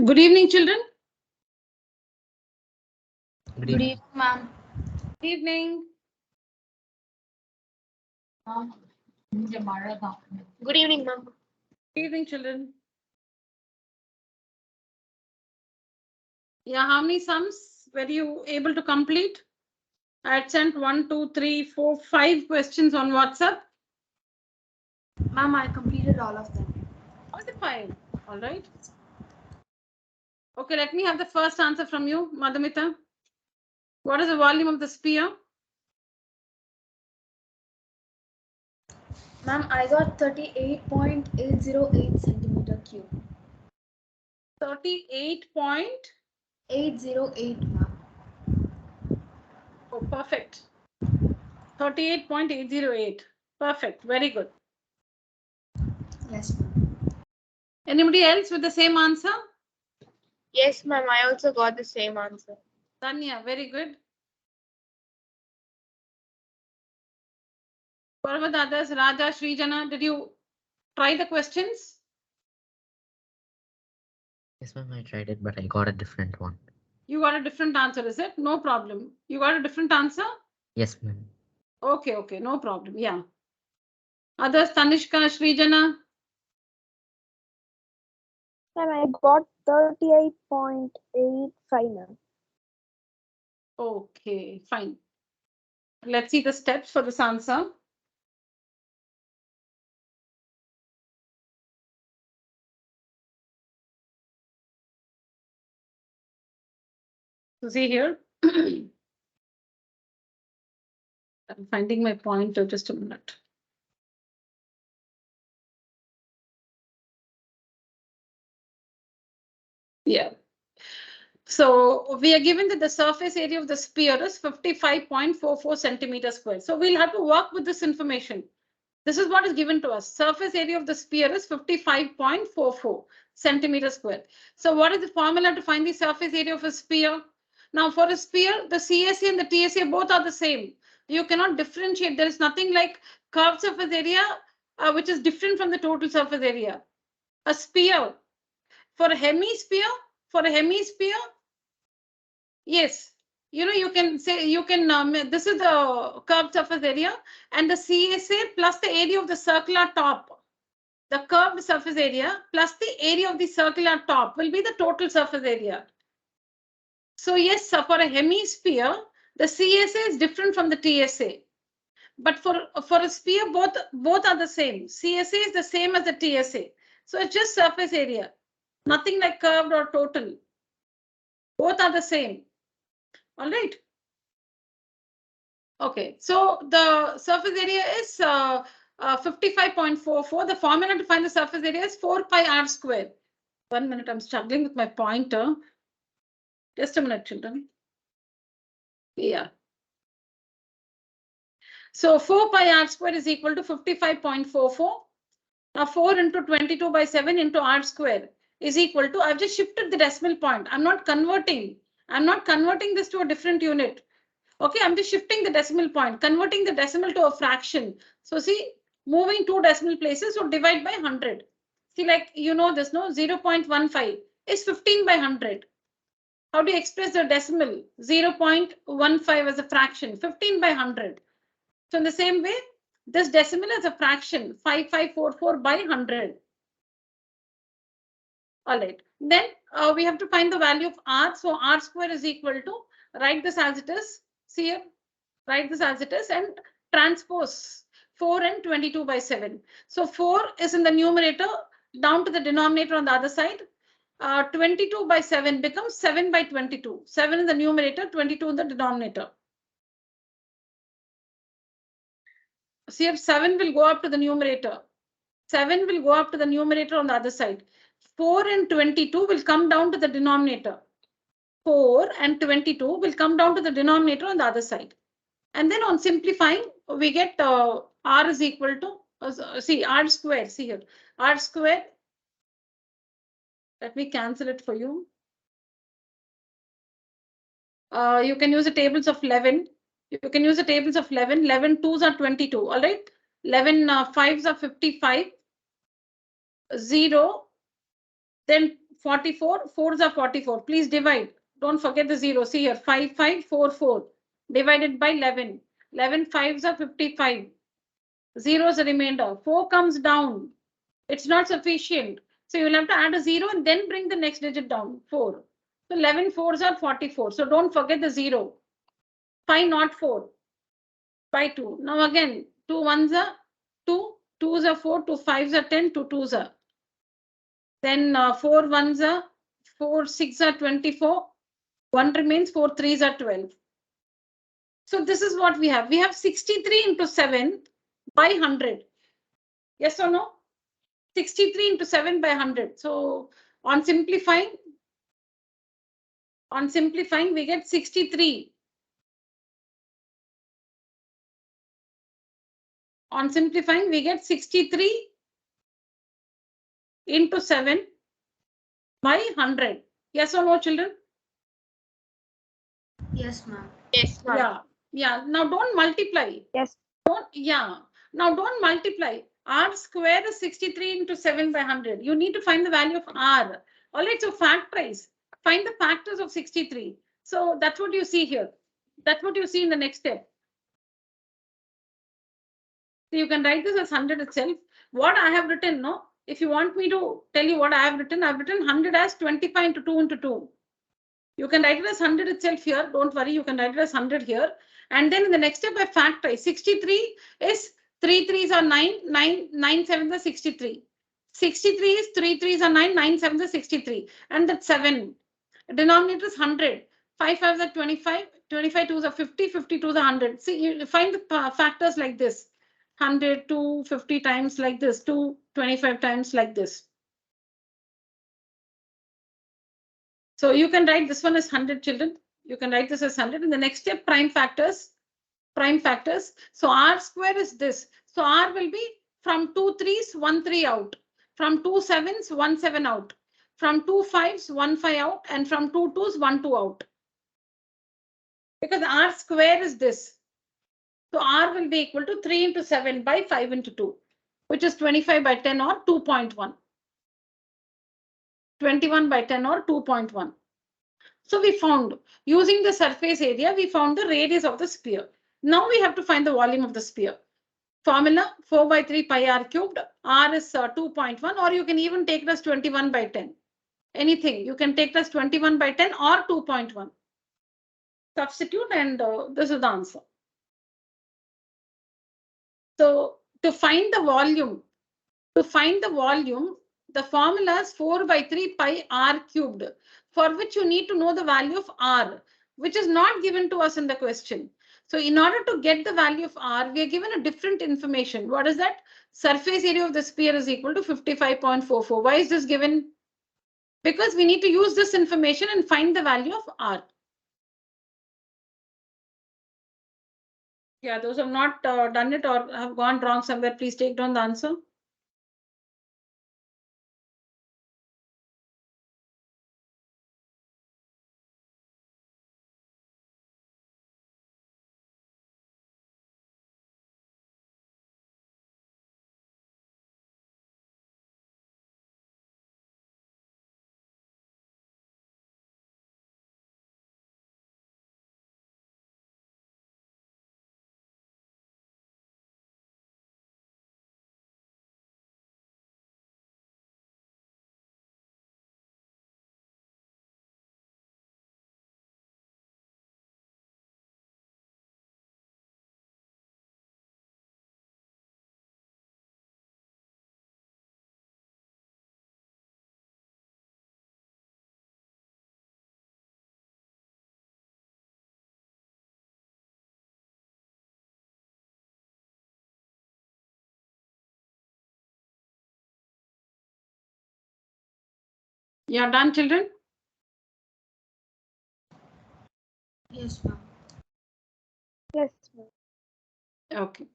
Good evening, children. Good evening, ma'am. Good evening. Good evening, ma'am. Good evening, children. Yeah, how many sums were you able to complete? I had sent 1, 2, 3, 4, 5 questions on WhatsApp. Ma'am, I completed all of them. All the 5. All right. Okay, let me have the first answer from you, Madhumita. What is the volume of the sphere? Ma'am, I got 38.808 centimeter cube. 38.808, ma'am. Oh, perfect. 38.808. Perfect. Very good. Yes, ma'am. Anybody else with the same answer? Yes, ma'am. I also got the same answer. Tanya, very good. What about the others? Raja, Srijana, did you try the questions? Yes, ma'am, I tried it, but I got a different one. You got a different answer, is it? No problem. You got a different answer? Yes, ma'am. Okay, no problem. Yeah. Others, Tanishka, Srijana? Ma'am, I got 38.85, ma'am. Okay, fine. Let's see the steps for this answer. So see here. I'm finding my pointer, just a minute. Yeah. So we are given that the surface area of the sphere is 55.44 centimeters squared. So we'll have to work with this information. This is what is given to us. Surface area of the sphere is 55.44 centimeters squared. So what is the formula to find the surface area of a sphere? Now for a sphere, the CSA and the TSA both are the same. You cannot differentiate. There is nothing like curved surface area, which is different from the total surface area. A sphere, for a hemisphere, yes, you can say, this is the curved surface area and the CSA plus the area of the circular top. The curved surface area plus the area of the circular top will be the total surface area. So yes, for a hemisphere, the CSA is different from the TSA. But for a sphere, both are the same. CSA is the same as the TSA. So it's just surface area. Nothing like curved or total. Both are the same. All right. Okay, so the surface area is 55.44. The formula to find the surface area is 4 pi r square. 1 minute, I'm struggling with my pointer. Just a minute, children. Yeah. So 4 pi r square is equal to 55.44. Now 4 into 22 by 7 into r square is equal to, I've just shifted the decimal point. I'm not converting this to a different unit. Okay, I'm just shifting the decimal point, converting the decimal to a fraction. So see, moving 2 decimal places, so divide by 100. See, like, this, no? 0.15 is 15 by 100. How do you express the decimal? 0.15 as a fraction, 15 by 100. So in the same way, this decimal is a fraction, 5544 by 100. All right. Then we have to find the value of r. So r square is equal to, write this as it is. See here, write this as it is and transpose 4 and 22 by 7. So 4 is in the numerator, down to the denominator on the other side. 22 by 7 becomes 7 by 22. 7 in the numerator, 22 in the denominator. See if 7 will go up to the numerator. 7 will go up to the numerator on the other side. 4 and 22 will come down to the denominator. 4 and 22 will come down to the denominator on the other side. And then on simplifying, we get r is equal to, see, r square. See here, r square. Let me cancel it for you. You can use the tables of 11. You can use the tables of 11. 11 2s are 22. All right. 11 5s are 55. 0. Then 44, 4s are 44. Please divide. Don't forget the 0. See here, 5, 5, 4, 4. Divided by 11. 11 5s are 55. 0 is a remainder. 4 comes down. It's not sufficient. So you will have to add a 0 and then bring the next digit down, 4. So 11 4s are 44. So don't forget the 0. 5 not 4 by 2. Now again, 2 1s are 2, 2s are 4, 2 5s are 10, 2 2s are. Then 4 1s are 4 6 are 24. 1 remains, 4 3s are 12. So this is what we have. We have 63 into 7 by 100. Yes or no? 63 into 7 by 100. So on simplifying, we get 63. On simplifying, we get 63 into 7 by 100. Yes or no, children? Yes, ma'am. Yes, ma'am. Yeah. Yeah. Now don't multiply. Yes. Now don't multiply. R square is 63 into 7 by 100. You need to find the value of R. All right. So factorize. Find the factors of 63. So that's what you see here. That's what you see in the next step. So you can write this as 100 itself. What I have written, no? If you want me to tell you what I've written 100 as 25 into 2 into 2. You can write it as 100 itself here. Don't worry, you can write it as 100 here. And then in the next step, I factorize. 63 is 3 3s are 9, 9 7s are 63. 63 is 3 3s are 9, 9 7s are 63. And that's 7. Denominator is 100. 5 5s are 25, 25 2s are 50, 50 2s are 100. See, you find the factors like this. 100, 2, 50 times like this, 2, 25 times like this. So you can write this one as 100, children. You can write this as 100. In the next step, prime factors. So R square is this. So R will be from 2 3s, 1 3 out. From 2 7s, 1 7 out. From 2 5s, 1 5 out. And from 2 2s, 1 2 out. Because R square is this. So R will be equal to 3 into 7 by 5 into 2, which is 25 by 10 or 2.1. 21 by 10 or 2.1. So we found, using the surface area, we found the radius of the sphere. Now we have to find the volume of the sphere. Formula 4 by 3 pi r cubed. R is 2.1, or you can even take it as 21 by 10. Anything. You can take it as 21 by 10 or 2.1. Substitute, and this is the answer. So to find the volume, the formula is 4 by 3 pi r cubed, for which you need to know the value of r, which is not given to us in the question. So in order to get the value of r, we are given a different information. What is that? Surface area of the sphere is equal to 55.44. Why is this given? Because we need to use this information and find the value of r. Yeah, those who have not done it or have gone wrong somewhere, please take down the answer. Yeah, done, children? Yes, ma'am. Yes, ma'am. Okay.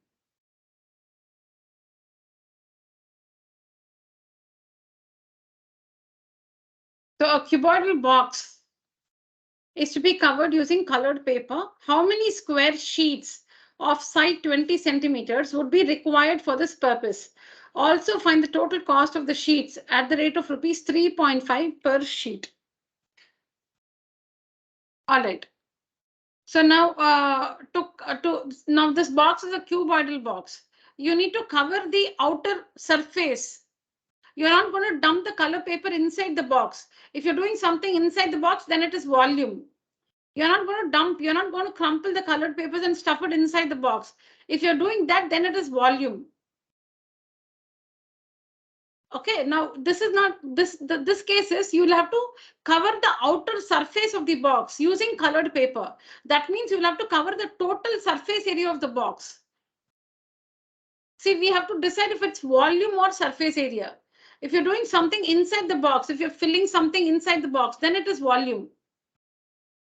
So a cuboidal box is to be covered using colored paper. How many square sheets of side 20 centimeters would be required for this purpose? Also find the total cost of the sheets at the rate of rupees 3.5 per sheet. All right. So now now this box is a cuboidal box. You need to cover the outer surface. You're not going to dump the color paper inside the box. If you're doing something inside the box, then it is volume. You're not going to dump, you're not going to crumple the colored papers and stuff it inside the box. If you're doing that, then it is volume. Okay, now this is not this case is you'll have to cover the outer surface of the box using colored paper. That means you'll have to cover the total surface area of the box. See, we have to decide if it's volume or surface area. If you're doing something inside the box, if you're filling something inside the box, then it is volume.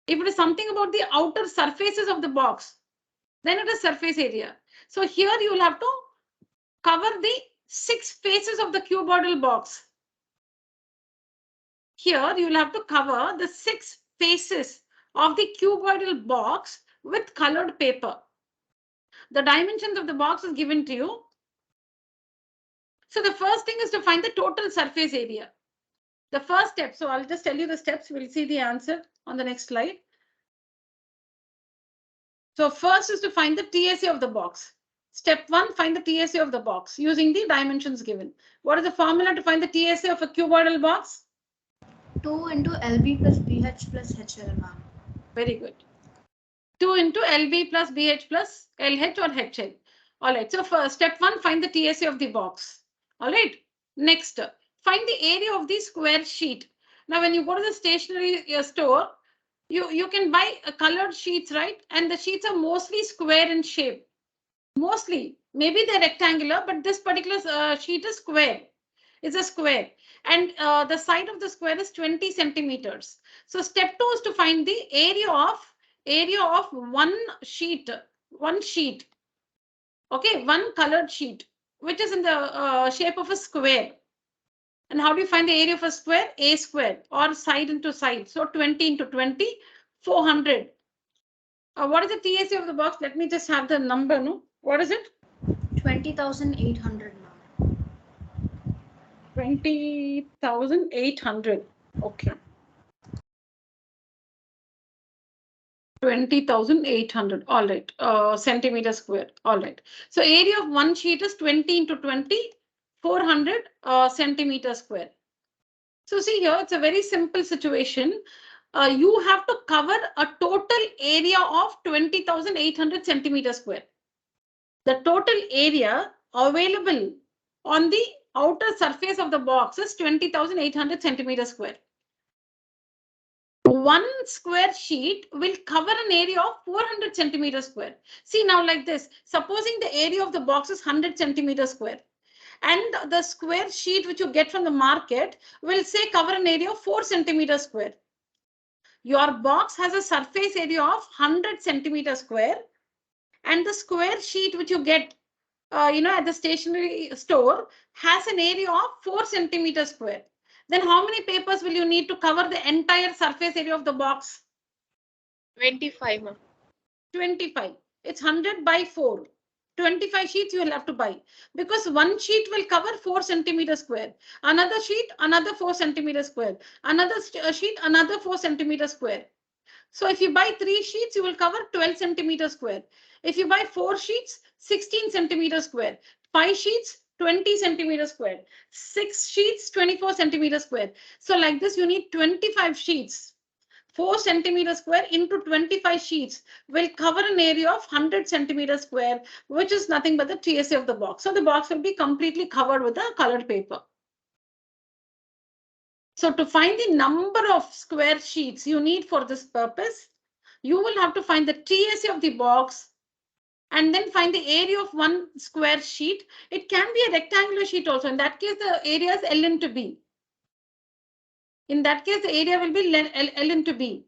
If it is something about the outer surfaces of the box, then it is surface area. So here you will have to cover the 6 faces of the cuboidal box. Here you will have to cover the 6 faces of the cuboidal box with colored paper. The dimensions of the box is given to you. So the first thing is to find the total surface area. The first step, so I'll just tell you the steps. We'll see the answer on the next slide. So first is to find the TSA of the box. Step 1, find the TSA of the box using the dimensions given. What is the formula to find the TSA of a cuboidal box? 2 into LB plus BH plus HL, ma'am. Very good. 2 into LB plus BH plus LH or HL. All right. So first, step 1, find the TSA of the box. All right. Next, find the area of the square sheet. Now, when you go to the stationery store, you can buy colored sheets, right? And the sheets are mostly square in shape. Mostly, maybe they're rectangular, but this particular sheet is square. It's a square, and the side of the square is 20 centimeters. So step 2 is to find the area of one sheet. Okay, one colored sheet, which is in the shape of a square. And how do you find the area of a square? A square, or side into side. So 20 into 20, 400. What is the TSA of the box? Let me just have the number. No, what is it? 20,800, ma'am. 20,800. Okay. 20,800. All right. Centimeter square. All right. So area of one sheet is 20 into 20, 400 centimeter square. So see here, it's a very simple situation. You have to cover a total area of 20,800 centimeter square. The total area available on the outer surface of the box is 20,800 centimeter square. One square sheet will cover an area of 400 centimeter square. See now like this, supposing the area of the box is 100 centimeter square, and the square sheet which you get from the market will say cover an area of 4 centimeter square. Your box has a surface area of 100 centimeter square, and the square sheet which you get at the stationery store has an area of 4 centimeter square. Then how many papers will you need to cover the entire surface area of the box? 25, ma'am. 25. It's 100 by 4. 25 sheets you will have to buy, because one sheet will cover 4 centimeter square. Another sheet, another 4 centimeter square. Another sheet, another 4 centimeter square. So if you buy 3 sheets, you will cover 12 centimeter square. If you buy 4 sheets, 16 centimeter square. 5 sheets, 20 centimeter square. 6 sheets, 24 centimeter square. So like this, you need 25 sheets. 4 centimeter square into 25 sheets will cover an area of 100 centimeter square, which is nothing but the TSA of the box. So the box will be completely covered with a colored paper. So to find the number of square sheets you need for this purpose, you will have to find the TSA of the box and then find the area of one square sheet. It can be a rectangular sheet also. In that case, the area is L into B. In that case, the area will be L into B.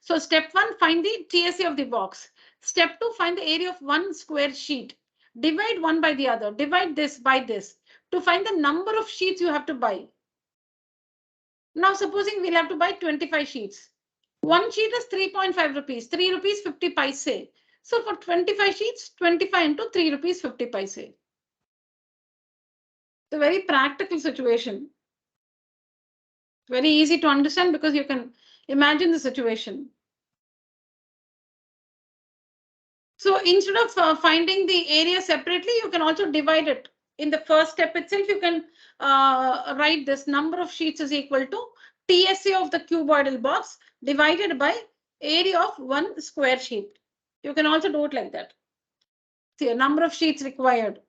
So step 1, find the TSA of the box. Step 2, find the area of one square sheet. Divide one by the other. Divide this by this to find the number of sheets you have to buy. Now, supposing we'll have to buy 25 sheets. One sheet is 3.5 rupees, 3 rupees 50 paise. So for 25 sheets, 25 into 3 rupees 50 paise. It's a very practical situation. Very easy to understand because you can imagine the situation. So instead of finding the area separately, you can also divide it. In the first step itself, you can write this number of sheets is equal to TSA of the cuboidal box divided by area of one square sheet. You can also do it like that. See, a number of sheets required.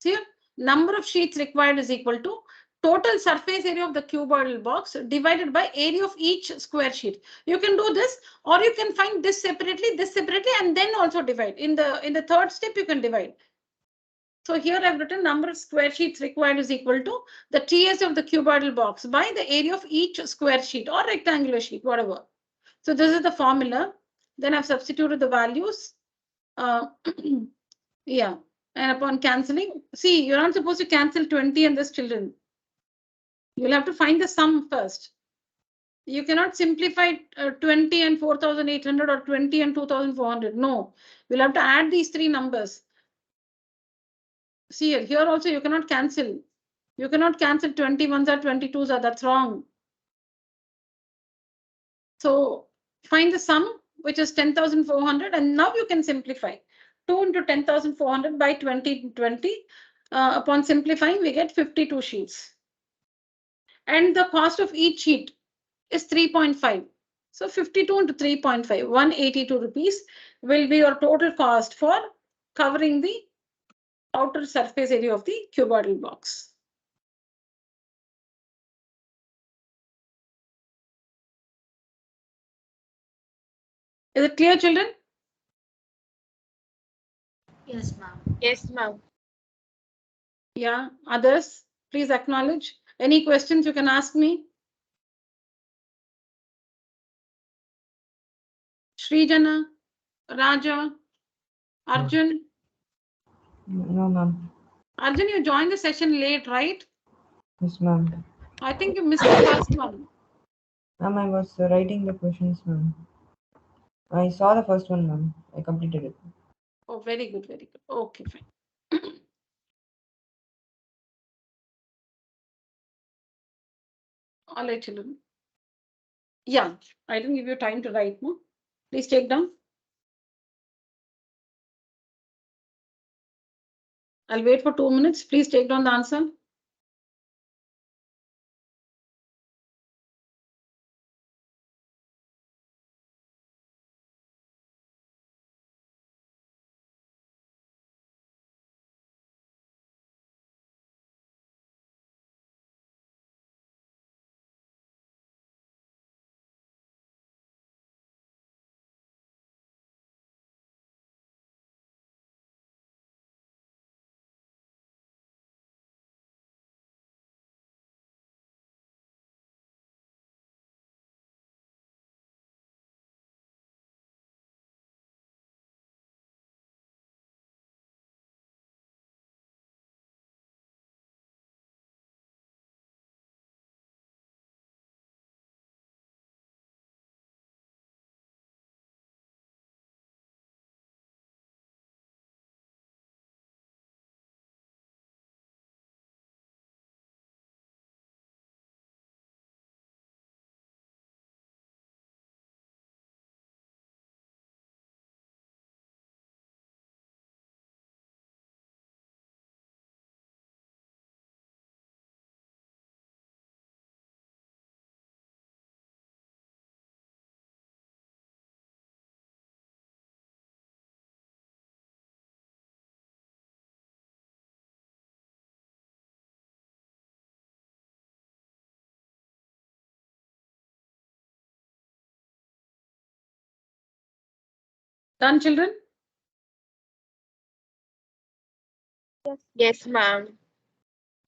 See, number of sheets required is equal to total surface area of the cuboidal box divided by area of each square sheet. You can do this, or you can find this separately, and then also divide. In the third step, you can divide. So here I've written number of square sheets required is equal to the TS of the cuboidal box by the area of each square sheet or rectangular sheet, whatever. So this is the formula. Then I've substituted the values. Yeah. And upon cancelling, see, you're not supposed to cancel 20 and this, children. You'll have to find the sum first. You cannot simplify 20 and 4,800 or 20 and 2,400. No, we'll have to add these three numbers. See, here also you cannot cancel. You cannot cancel 21s or 22s. That's wrong. So find the sum, which is 10,400, and now you can simplify. 2 into 10,400 by 2020. Upon simplifying, we get 52 sheets. And the cost of each sheet is 3.5. So 52 into 3.5, 182 rupees will be your total cost for covering the outer surface area of the cuboidal box. Is it clear, children? Yes, ma'am. Yes, ma'am. Yeah, others, please acknowledge. Any questions you can ask me? Srijana, Raja, Arjun. No, ma'am. Arjun, you joined the session late, right? Yes, ma'am. I think you missed the first one. Ma'am, I was writing the questions, ma'am. I saw the first one, ma'am. I completed it. Oh, very good, very good. Okay, fine. All right, children. Yeah, I didn't give you time to write, no? Please take down. I'll wait for 2 minutes. Please take down the answer. Done, children? Yes, ma'am.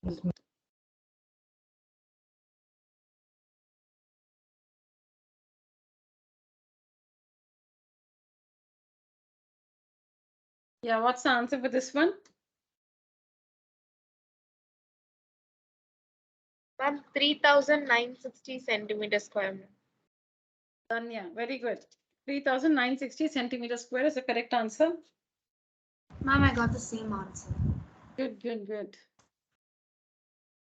Yes, ma'am. Yeah, what's the answer for this one? Ma'am, 3,960 centimeters square. Ma'am. Done, yeah, very good. 3,960 centimeters square is the correct answer. Ma'am, I got the same answer. Good, good, good.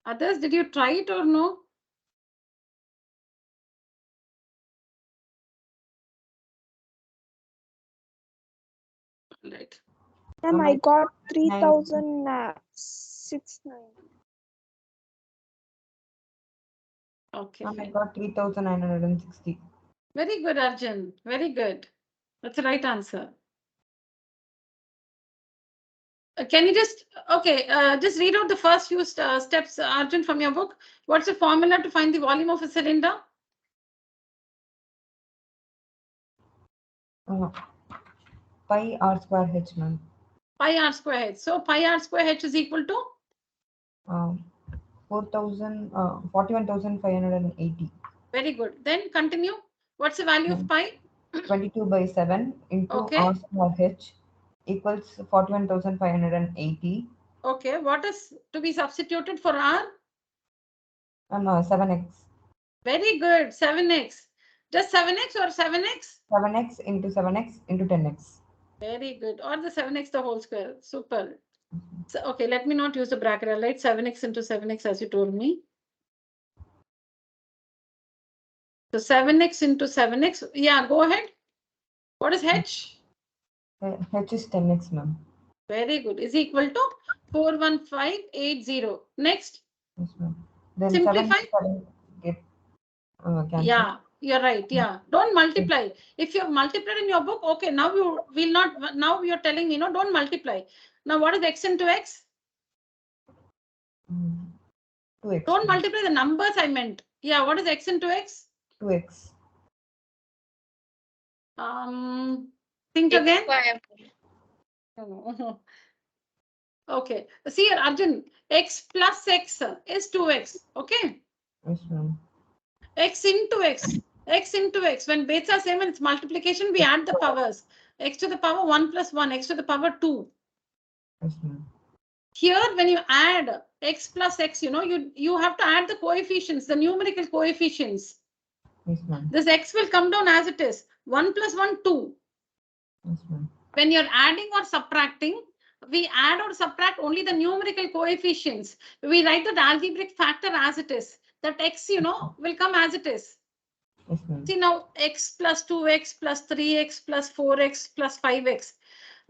Others, did you try it or no? Right. Ma'am, I got 3069. Okay. I Fine. got 3960. Very good, Arjun. Very good. That's the right answer. Can you just, okay, just read out the first few steps, Arjun, from your book. What's the formula to find the volume of a cylinder? Pi r square h, ma'am. Pi r square h. So pi r square h is equal to? 41,580. Very good. Then continue. What's the value of pi? 22 by 7 into Okay. r square h equals 41,580. Okay. What is to be substituted for r? 7x. Very good. 7x. Just 7x or 7x? 7x into 7x into 10x. Very good. Or the 7x the whole square. Super. So, okay, let me not use the bracket. I'll write 7x into 7x as you told me. So 7x into 7x. Yeah, go ahead. What is h? H is 10x, ma'am. Very good. Is equal to 41580. Next. Yes, ma'am. Then Simplify. 7 get cancelled. Yeah, you're right. Yeah. Don't multiply. If you have multiplied in your book, okay, now you will not. Now you're telling me, no, don't multiply. Now, what is x into x? 2x. Don't multiply the numbers I meant. Yeah, what is x into x? 2x. Think X again. square. No. Okay. See here, Arjun, x plus x is 2x. Okay. Yes, ma'am. X into x. X into x. When base are same and it's multiplication, we add the powers. X to the power 1 plus 1, x to the power 2. Yes, ma'am. Here, when you add x plus x, you have to add the coefficients, the numerical coefficients. Yes, ma'am. This x will come down as it is. 1 plus 1, 2. Yes, ma'am. When you're adding or subtracting, we add or subtract only the numerical coefficients. We write the algebraic factor as it is. That x, will come as it is. Yes, ma'am. See now, x plus 2x plus 3x plus 4x plus 5x.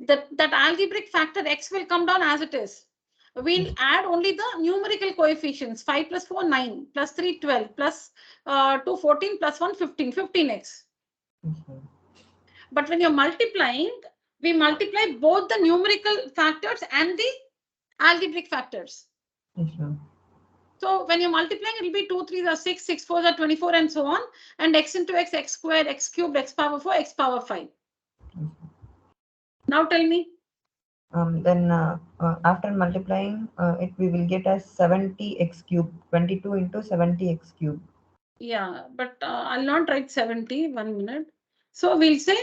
That algebraic factor x will come down as it is. We'll add only the numerical coefficients. 5 plus 4, 9, plus 3, 12, plus 2, 14, plus 1, 15, 15x. Yes, ma'am. But when you're multiplying, we multiply both the numerical factors and the algebraic factors. Yes, ma'am. So when you're multiplying, it will be 2 3s are 6, 6 4s are 24, and so on. And x into x, x squared, x cubed, x power 4, x power 5. Now tell me. Then after multiplying it, we will get as 70x cubed. 22 into 70x cubed. Yeah, but I'll not write 70. 1 minute. So we'll say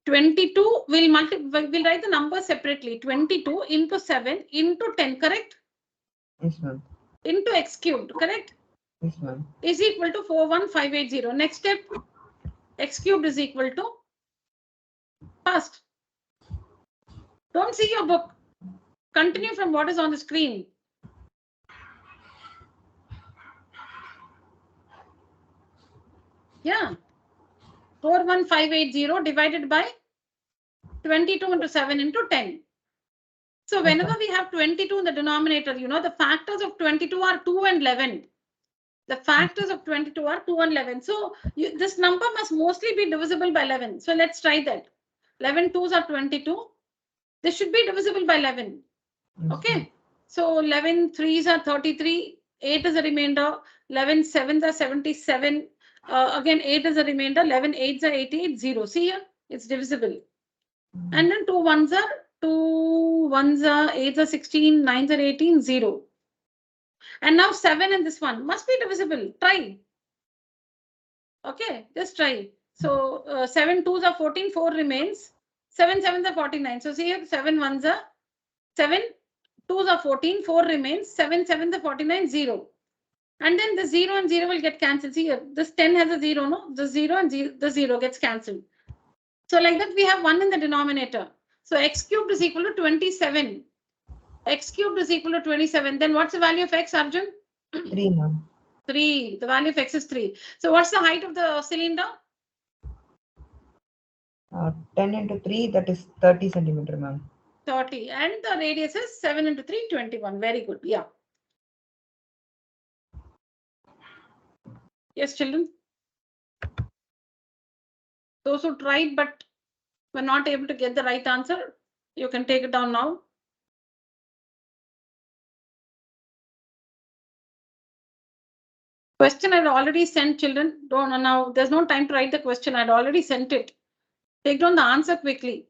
22. We'll write the number separately. 22 into 7 into 10. Correct? Yes, ma'am. Into x cubed. Correct? Yes, ma'am. Is equal to 41580. Next step, x cubed is equal to, first, don't see your book. Continue from what is on the screen. Yeah. 41580 divided by 22 into 7 into 10. So whenever we have 22 in the denominator, the factors of 22 are 2 and 11. The factors of 22 are 2 and 11. So this number must mostly be divisible by 11. So let's try that. 11 2s are 22. This should be divisible by 11. Okay. So 11 3s are 33. 8 is a remainder. 11 7s are 77. Again, 8 is a remainder. 11 8s are 88. 0. See here, it's divisible. And then 2 1s are 8s are 16. 9s are 18. 0. And now 7 and this one must be divisible. Try. Okay, just try. So 7 2s are 14. 4 remains. 7 7s are 49. So see here, 7 1s are 7. 2s are 14. 4 remains. 7 7s are 49. 0. And then the 0 and 0 will get cancelled. See here, this 10 has a 0, no? The 0 and the 0 gets cancelled. So like that, we have 1 in the denominator. So x cubed is equal to 27. X cubed is equal to 27. Then what's the value of x, Arjun? 3, ma'am. 3. The value of x is 3. So what's the height of the cylinder? 10 into 3, that is 30 centimeter, ma'am. 30. And the radius is 7 into 3, 21. Very good. Yeah. Yes, children. Those who tried but were not able to get the right answer, you can take it down now. Question I'd already sent, children. Don't now. There's no time to write the question. I'd already sent it. Take down the answer quickly.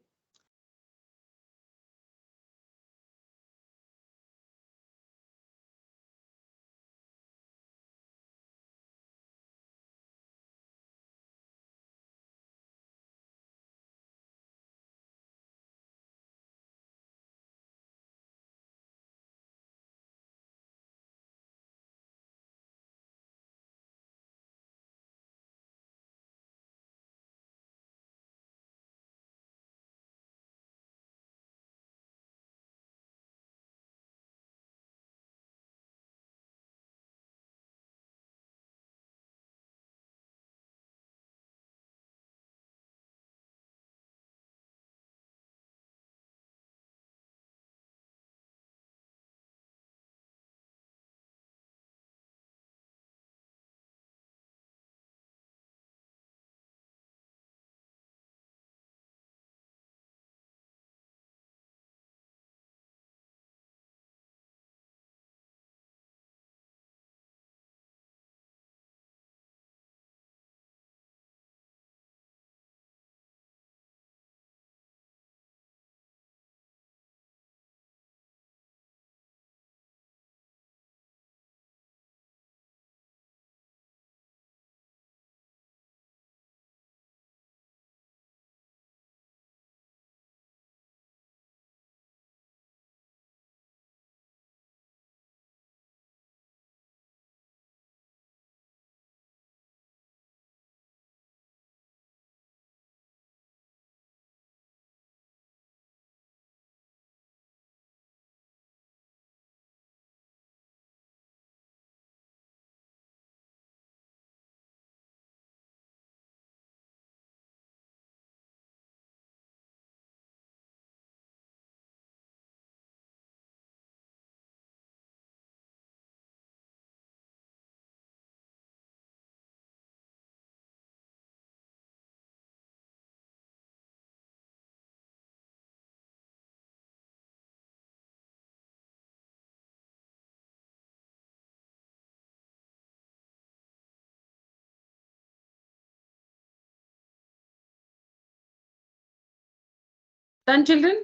Done, children?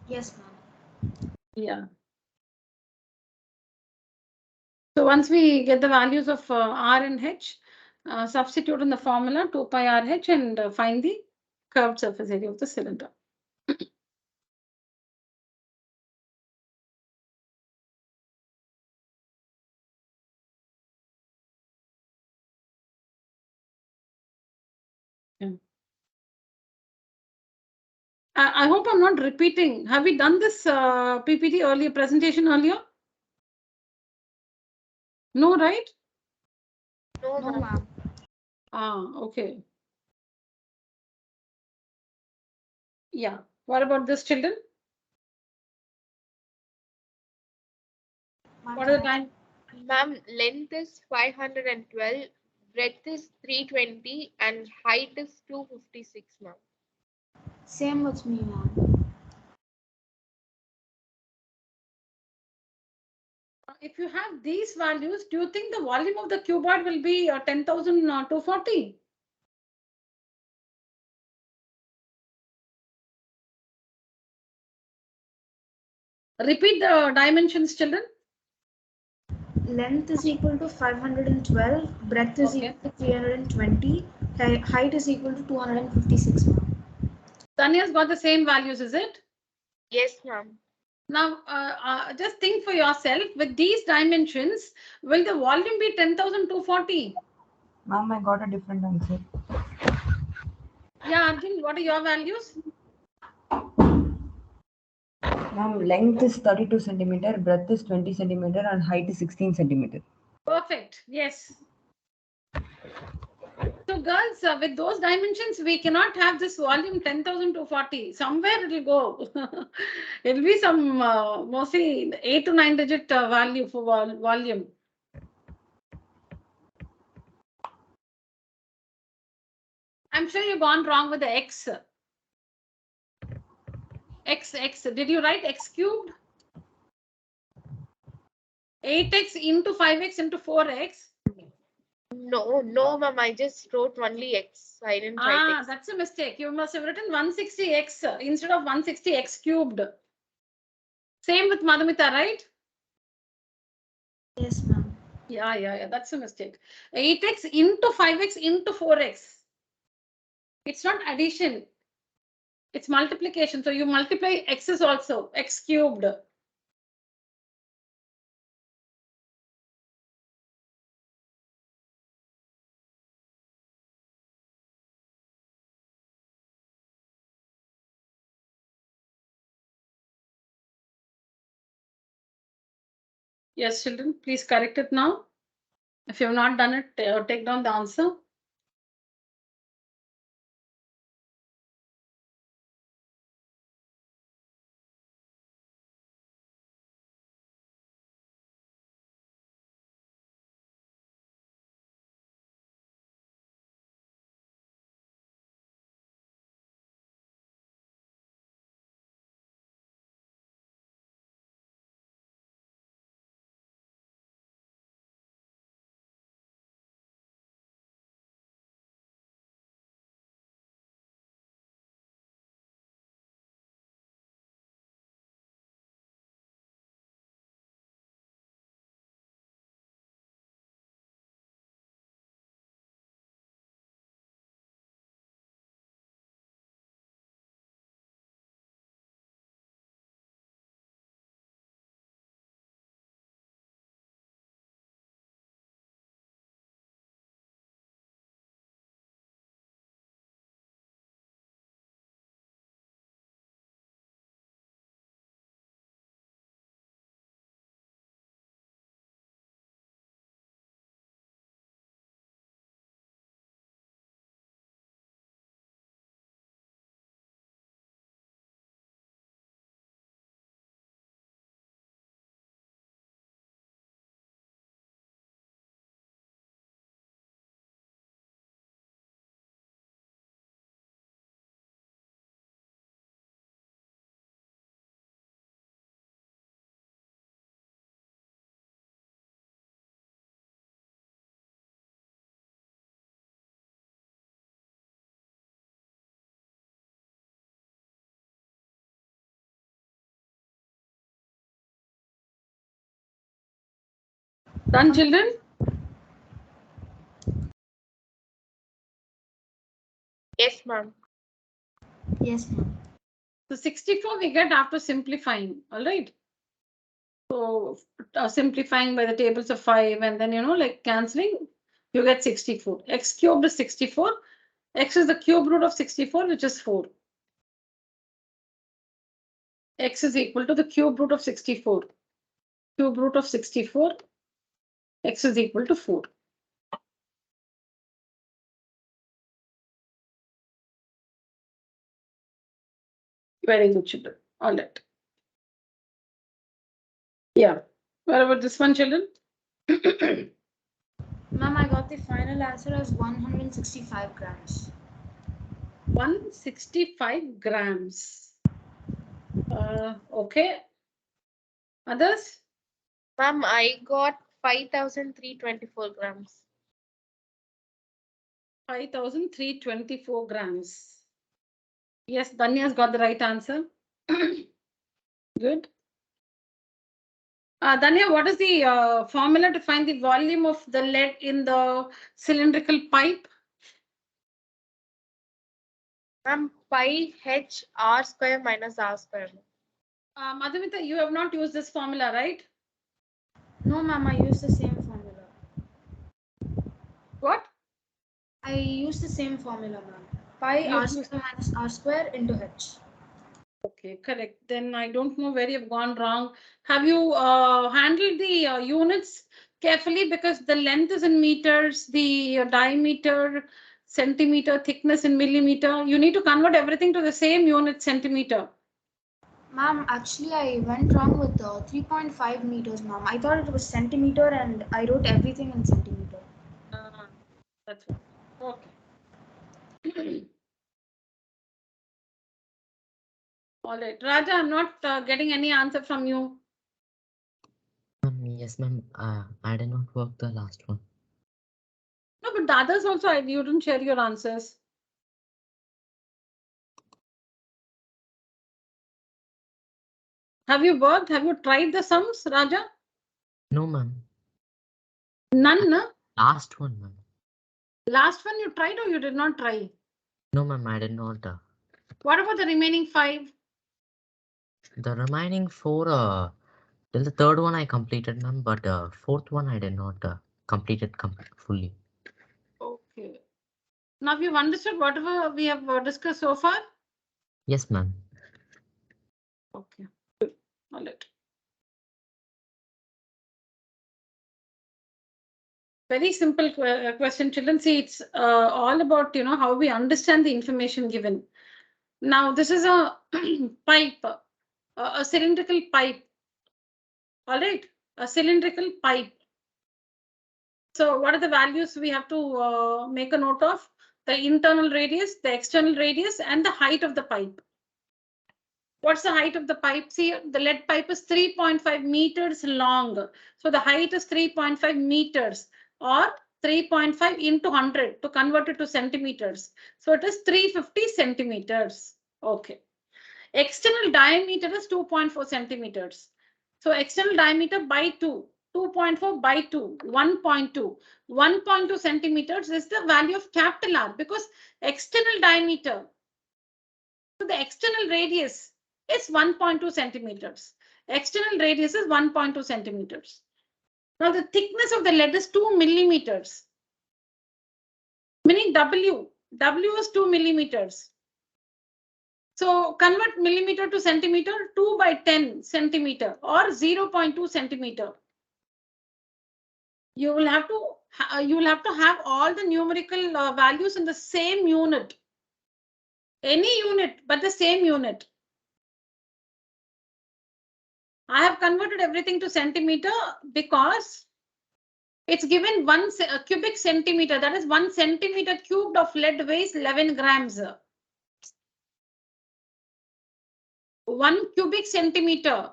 Yes, ma'am. Yeah. So once we get the values of R and H, substitute in the formula 2 pi RH and find the curved surface area of the cylinder. Yeah. I hope I'm not repeating. Have we done this PPT earlier, presentation earlier? No, right? No, No, ma'am. ma'am. Okay. Yeah. What about this, children? What are the time? Ma'am, length is 512, breadth is 320, and height is 256, ma'am. Same with me, ma'am. If you have these values, do you think the volume of the cuboid will be 10,240? Repeat the dimensions, children. Length is equal to 512, breadth is Okay. equal to 320, height is equal to 256, ma'am. Tanya's got the same values, is it? Yes, ma'am. Now, just think for yourself, with these dimensions, will the volume be 10,240? Ma'am, I got a different answer. Yeah, Arjun, what are your values? Ma'am, length is 32 centimeter, breadth is 20 centimeter, and height is 16 centimeter. Perfect. Yes. So girls, with those dimensions, we cannot have this volume 10,240. Somewhere it will go. It will be some mostly 8 to 9 digit value for volume. I'm sure you've gone wrong with the x. X. Did you write x cubed? 8x into 5x into 4x. No, ma'am. I just wrote only x. I didn't write x. That's a mistake. You must have written 160x instead of 160x cubed. Same with Madhumita, right? Yes, ma'am. Yeah. That's a mistake. 8x into 5x into 4x. It's not addition. It's multiplication. So you multiply x's also. X cubed. Yes, children, please correct it now. If you have not done it, take down the answer. Done, children? Yes, ma'am. Yes, ma'am. So 64 we get after simplifying. All right. So simplifying by the tables of 5 and then, like cancelling, you get 64. X cubed is 64. X is the cube root of 64, which is 4. X is equal to the cube root of 64. Cube root of 64. X is equal to 4. Very good, children. All right. Yeah. What about this one, children? Ma'am, I got the final answer as 165 grams. 165 grams. Okay. Others? Ma'am, I got 5,324 grams. 5,324 grams. Yes, Danya's got the right answer. Good. Danya, what is the formula to find the volume of the lead in the cylindrical pipe? Ma'am, pi h r square minus r square. Madhumita, you have not used this formula, right? No, ma'am, I used the same formula. What? I used the same formula, ma'am. Pi You- r square minus r square into h. Okay, correct. Then I don't know where you've gone wrong. Have you handled the units carefully? Because the length is in meters, the diameter, centimeter, thickness in millimeter. You need to convert everything to the same unit, centimeter. Ma'am, actually I went wrong with 3.5 meters, ma'am. I thought it was centimeter and I wrote everything in centimeter. That's right. Okay. All right. Raja, I'm not getting any answer from you. Yes, ma'am. I did not work the last one. No, but the others also, you didn't share your answers. Have you worked? Have you tried the sums, Raja? No, ma'am. None, no? Last one, ma'am. Last one you tried or you did not try? No, ma'am. I did not. What about the remaining 5? The remaining 4, till the third one I completed, ma'am. But fourth one I did not complete it fully. Okay. Now you've understood whatever we have discussed so far? Yes, ma'am. Okay. All right. Very simple question, children. See, it's all about, how we understand the information given. Now, this is a pipe, a cylindrical pipe. All right, a cylindrical pipe. So what are the values we have to make a note of? The internal radius, the external radius, and the height of the pipe. What's the height of the pipe? See, the lead pipe is 3.5 meters long. So the height is 3.5 meters or 3.5 into 100 to convert it to centimeters. So it is 350 centimeters. Okay. External diameter is 2.4 centimeters. So external diameter by 2. 2.4 by 2, 1.2. 1.2 centimeters is the value of capital R because external diameter. So the external radius is 1.2 centimeters. External radius is 1.2 centimeters. Now the thickness of the lead is 2 millimeters. Meaning W is 2 millimeters. So convert millimeter to centimeter, 2 by 10 centimeter or 0.2 centimeter. You will have to have all the numerical values in the same unit. Any unit, but the same unit. I have converted everything to centimeter because it's given 1 cubic centimeter. That is 1 centimeter cubed of lead weighs 11 grams. 1 cubic centimeter.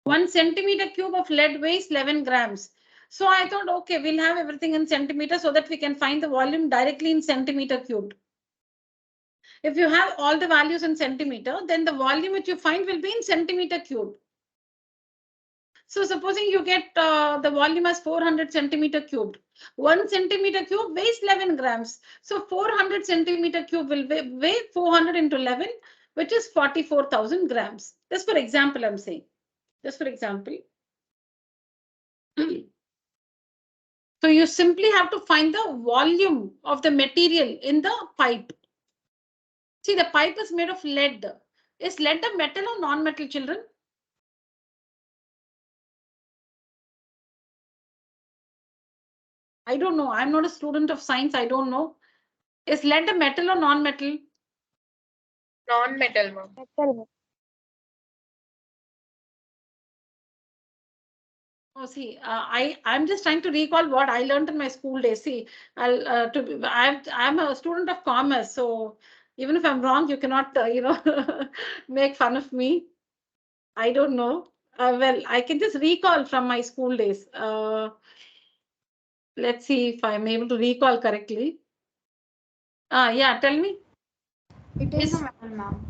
1 centimeter cube of lead weighs 11 grams. So I thought, okay, we'll have everything in centimeter so that we can find the volume directly in centimeter cubed. If you have all the values in centimeter, then the volume which you find will be in centimeter cubed. So supposing you get the volume as 400 centimeter cubed. 1 centimeter cube weighs 11 grams. So 400 centimeter cube will weigh 400 into 11, which is 44,000 grams. Just for example, I'm saying. Just for example. So you simply have to find the volume of the material in the pipe. See, the pipe is made of lead. Is lead a metal or non-metal, children? I don't know. I'm not a student of science. I don't know. Is lead a metal or non-metal? Non-metal, ma'am. Oh, see, I'm just trying to recall what I learned in my school days. See, I'm a student of commerce, so even if I'm wrong, you cannot, make fun of me. I don't know. Well, I can just recall from my school days. Let's see if I'm able to recall correctly. Yeah, tell me. It is a metal, ma'am.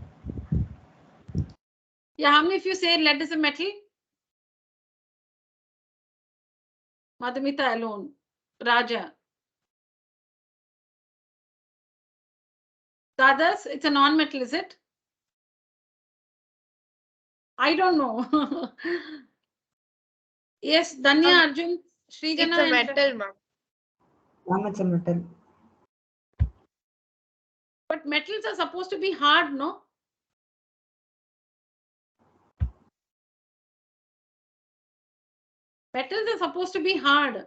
Yeah, how many of you say lead is a metal? Madhumita alone. Raja. The others, it's a non-metal, is it? I don't know. Yes, Danya, Arjun, Srijana. It's a metal, ma'am. Ma'am, it's a metal. But metals are supposed to be hard, no? Metals are supposed to be hard.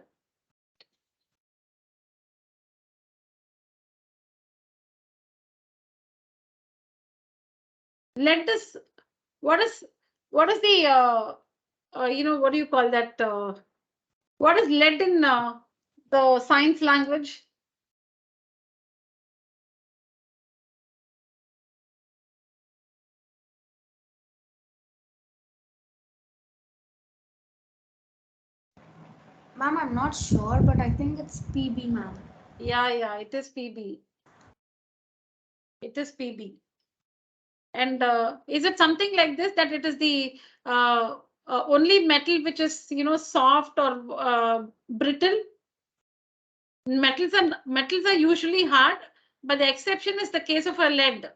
Lead is, what is the, what do you call that? What is lead in the science language? Ma'am, I'm not sure, but I think it's PB, ma'am. Yeah, it is PB. It is PB. And is it something like this, that it is the only metal which is, soft or brittle? Metals are usually hard, but the exception is the case of a lead,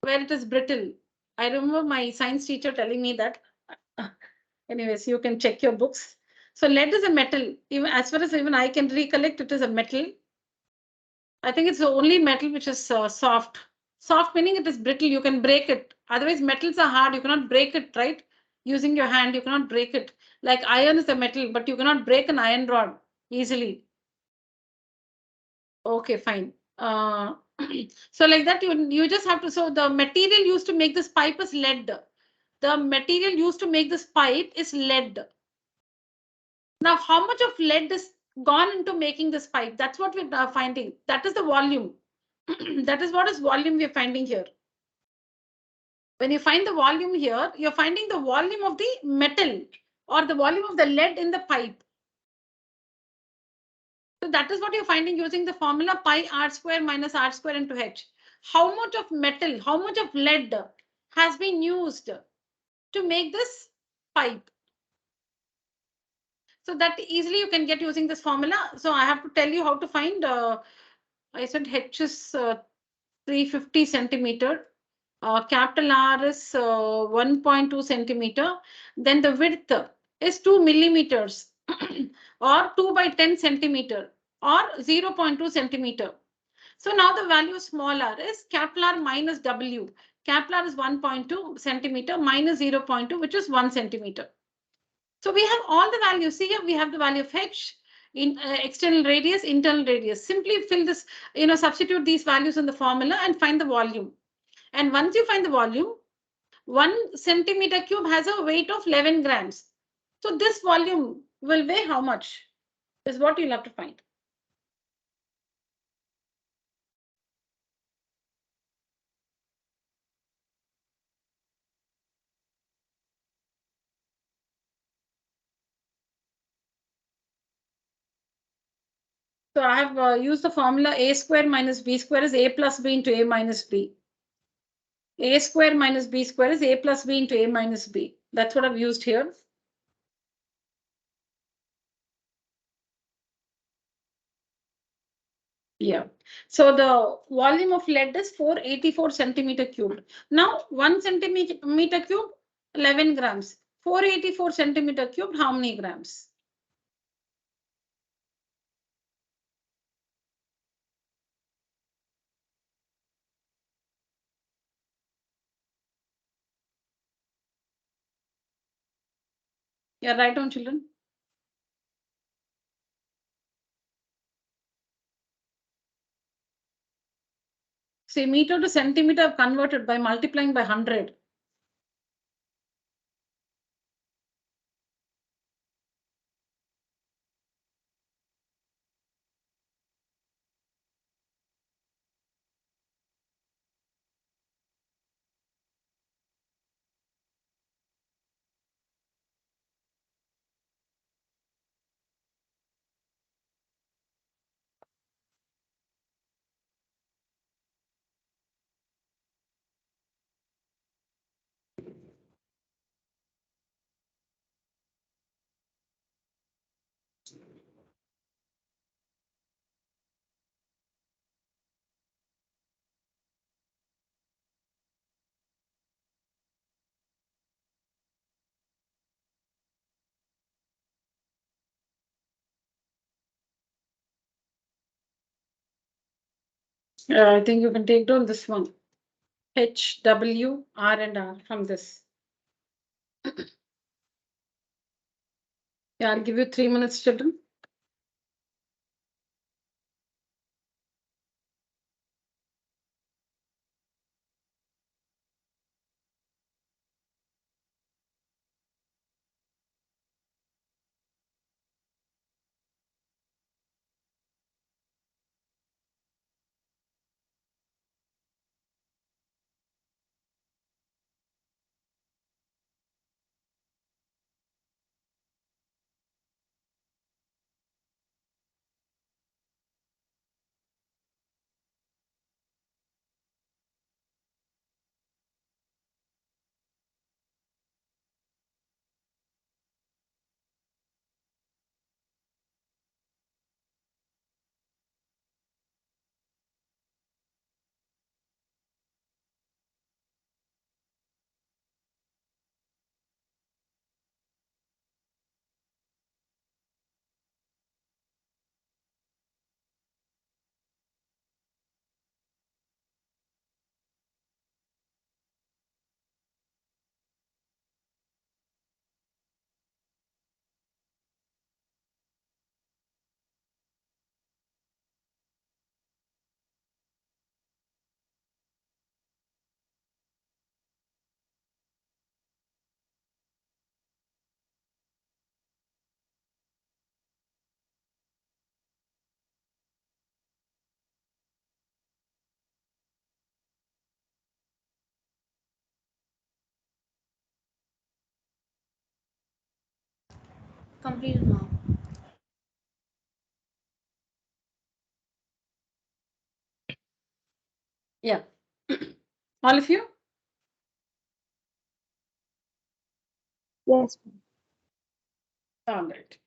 where it is brittle. I remember my science teacher telling me that. Anyways, you can check your books. So lead is a metal. Even as far as even I can recollect, it is a metal. I think it's the only metal which is soft. Soft meaning it is brittle. You can break it. Otherwise, metals are hard. You cannot break it, right? Using your hand, you cannot break it. Like iron is a metal, but you cannot break an iron rod easily. Okay, fine. So like that, you just have to. So the material used to make this pipe is lead. The material used to make this pipe is lead. Now, how much of lead is gone into making this pipe? That's what we're finding. That is the volume. That is what is volume we're finding here. When you find the volume here, you're finding the volume of the metal or the volume of the lead in the pipe. So that is what you're finding using the formula pi r square minus r square into h. How much of metal, how much of lead has been used to make this pipe? So that easily you can get using this formula. So I have to tell you how to find, I said h is 350 centimeter. Capital R is 1.2 centimeter. Then the width is 2 millimeters or 2 by 10 centimeter or 0.2 centimeter. So now the value small r is capital R minus W. Capital R is 1.2 centimeter minus 0.2, which is 1 centimeter. So we have all the values. See here, we have the value of h, in external radius, internal radius. Simply fill this, substitute these values in the formula and find the volume. And once you find the volume, 1 centimeter cube has a weight of 11 grams. So this volume will weigh how much is what you'll have to find. So I have used the formula a square minus b square is a plus b into a minus b. A square minus b square is a plus b into a minus b. That's what I've used here. Yeah. So the volume of lead is 484 centimeter cubed. Now 1 centimeter cube, 11 grams. 484 centimeter cubed, how many grams? Yeah, right on, children. See, meter to centimeter I've converted by multiplying by 100. I think you can take down this one. H, W, R and R from this. Yeah, I'll give you 3 minutes, children. Completed, ma'am. Yeah. All of you? Yes. All right.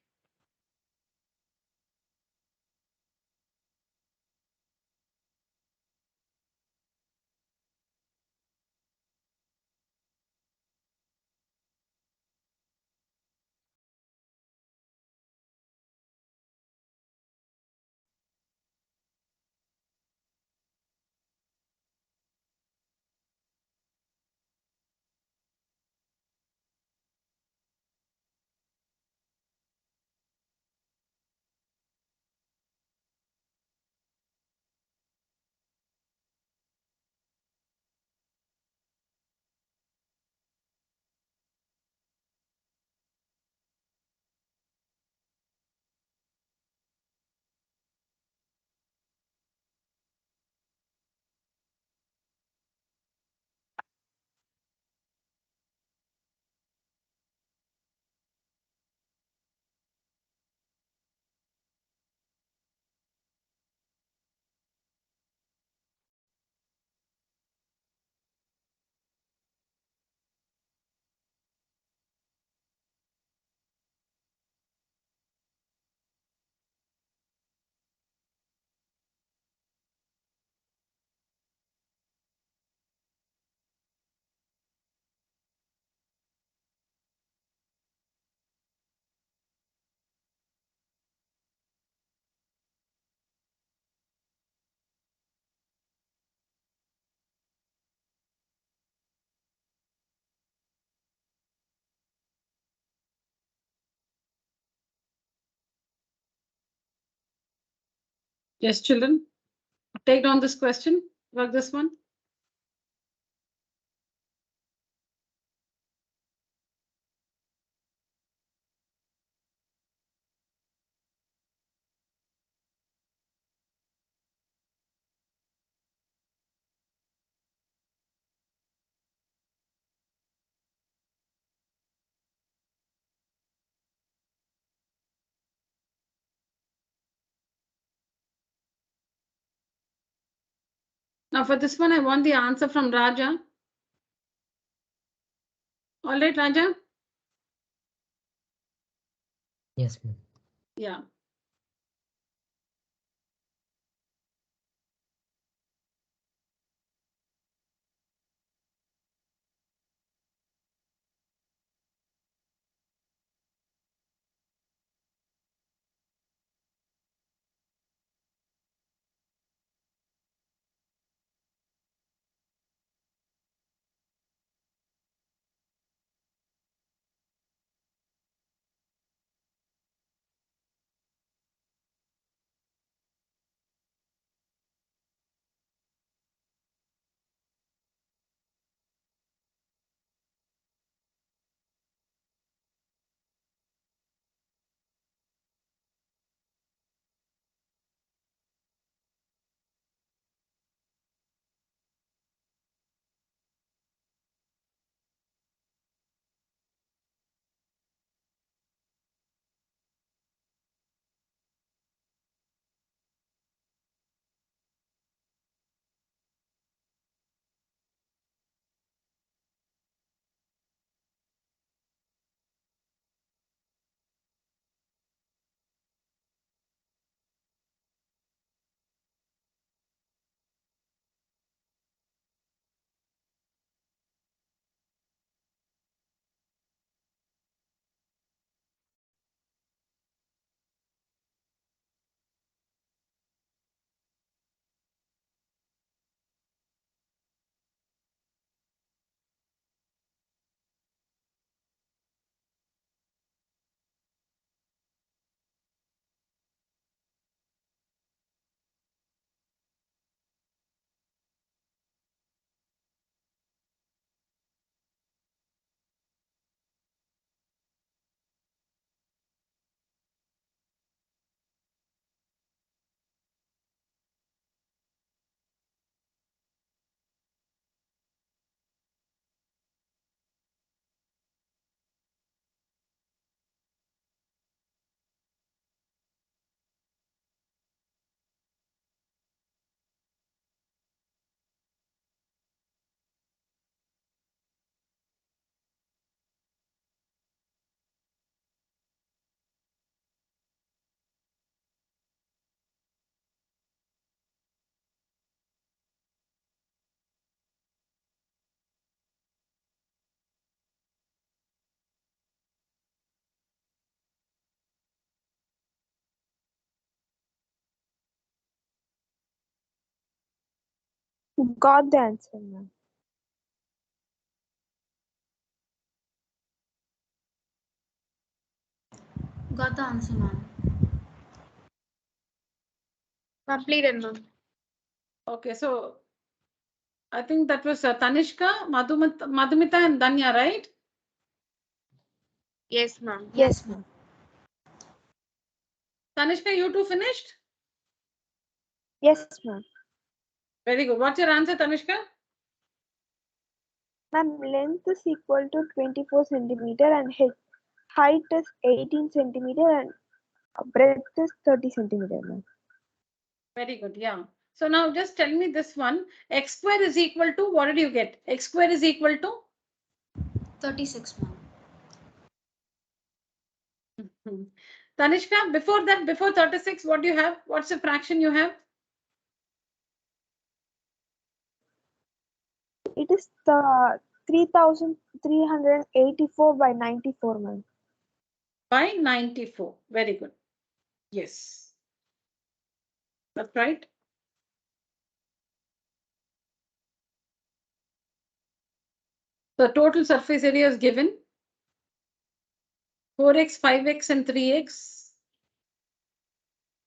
Yes, children. Take down this question. Work this one. Now for this one, I want the answer from Raja. All right, Raja? Yes, ma'am. Yeah. Got the answer, ma'am. Got the answer, ma'am. Completed, ma'am. Okay, so I think that was Tanishka, Madhumita and Danya, right? Yes, ma'am. Yes, ma'am. Tanishka, you two finished? Yes, ma'am. Very good. What's your answer, Tanishka? Ma'am, length is equal to 24 centimeter and height is 18 centimeter and breadth is 30 centimeter, ma'am. Very good. Yeah. So now just tell me this one. X square is equal to, what did you get? X square is equal to? 36, ma'am. Tanishka, before that, before 36, what do you have? What's the fraction you have? It is the 3,384 by 94, ma'am. By 94. Very good. Yes. That's right. The total surface area is given 4x, 5x, and 3x.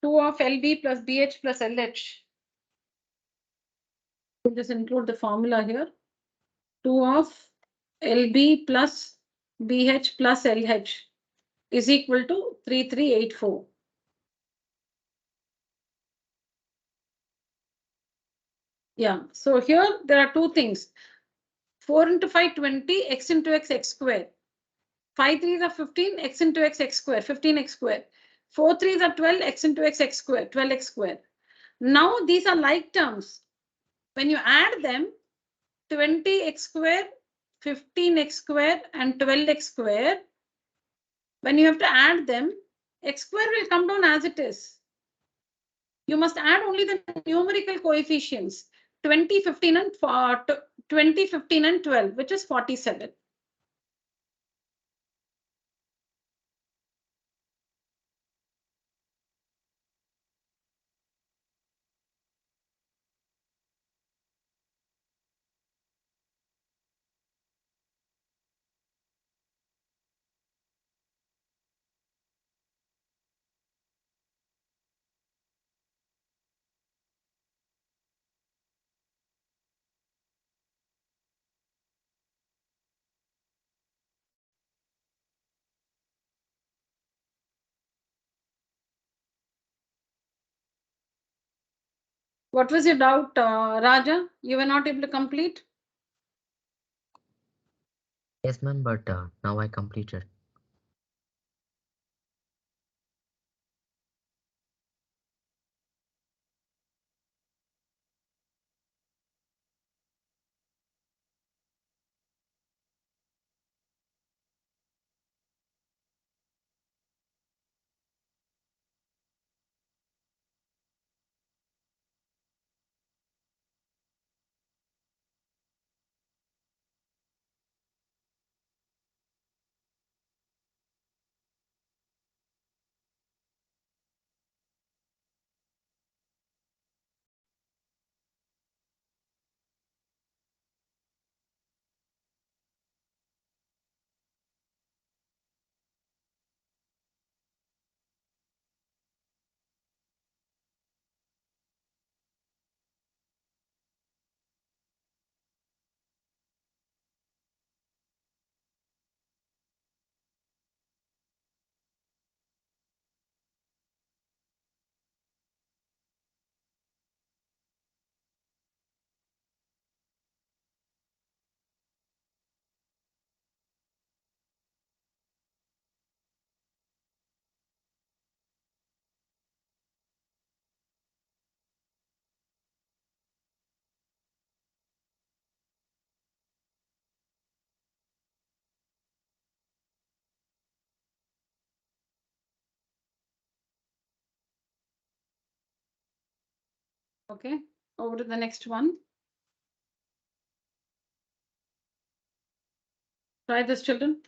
2 of LB plus BH plus LH. We'll just include the formula here. 2 of LB plus BH plus LH is equal to 3384. Yeah, so here there are two things. 4 into 5, 20, x into x, x square. 5 3s are 15, x into x, x square, 15x square. 4 3s are 12, x into x, x square, 12x square. Now these are like terms. When you add them, 20x square, 15x square, and 12x square, when you have to add them, x square will come down as it is. You must add only the numerical coefficients, 20, 15, and 20, 15, and 12, which is 47. What was your doubt, Raja? You were not able to complete? Yes, ma'am, but now I completed. Okay, over to the next one. Try this, children.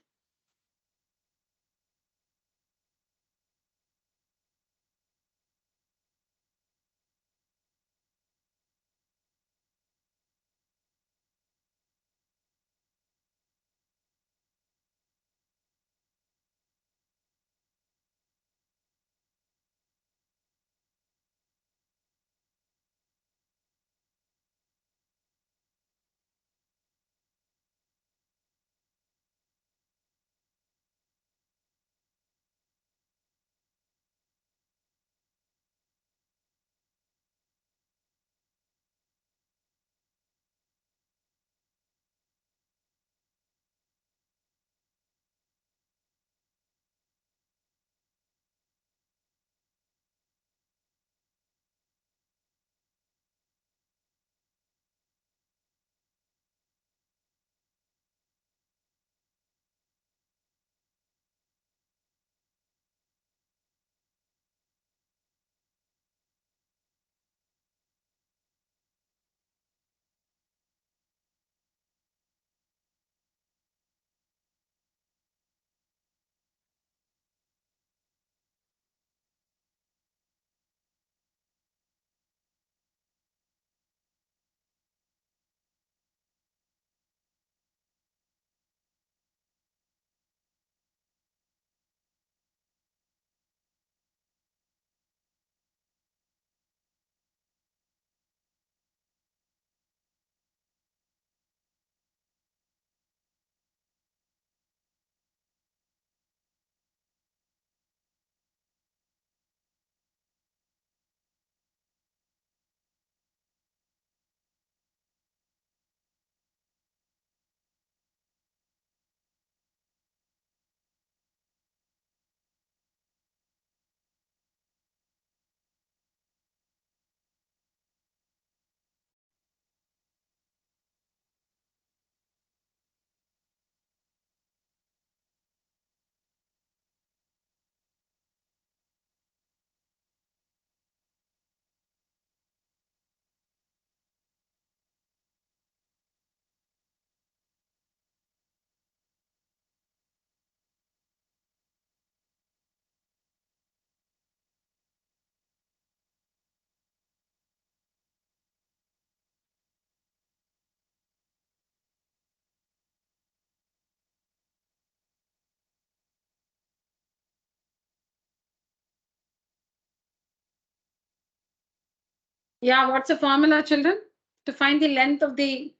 Yeah, what's the formula, children? To find the length of the,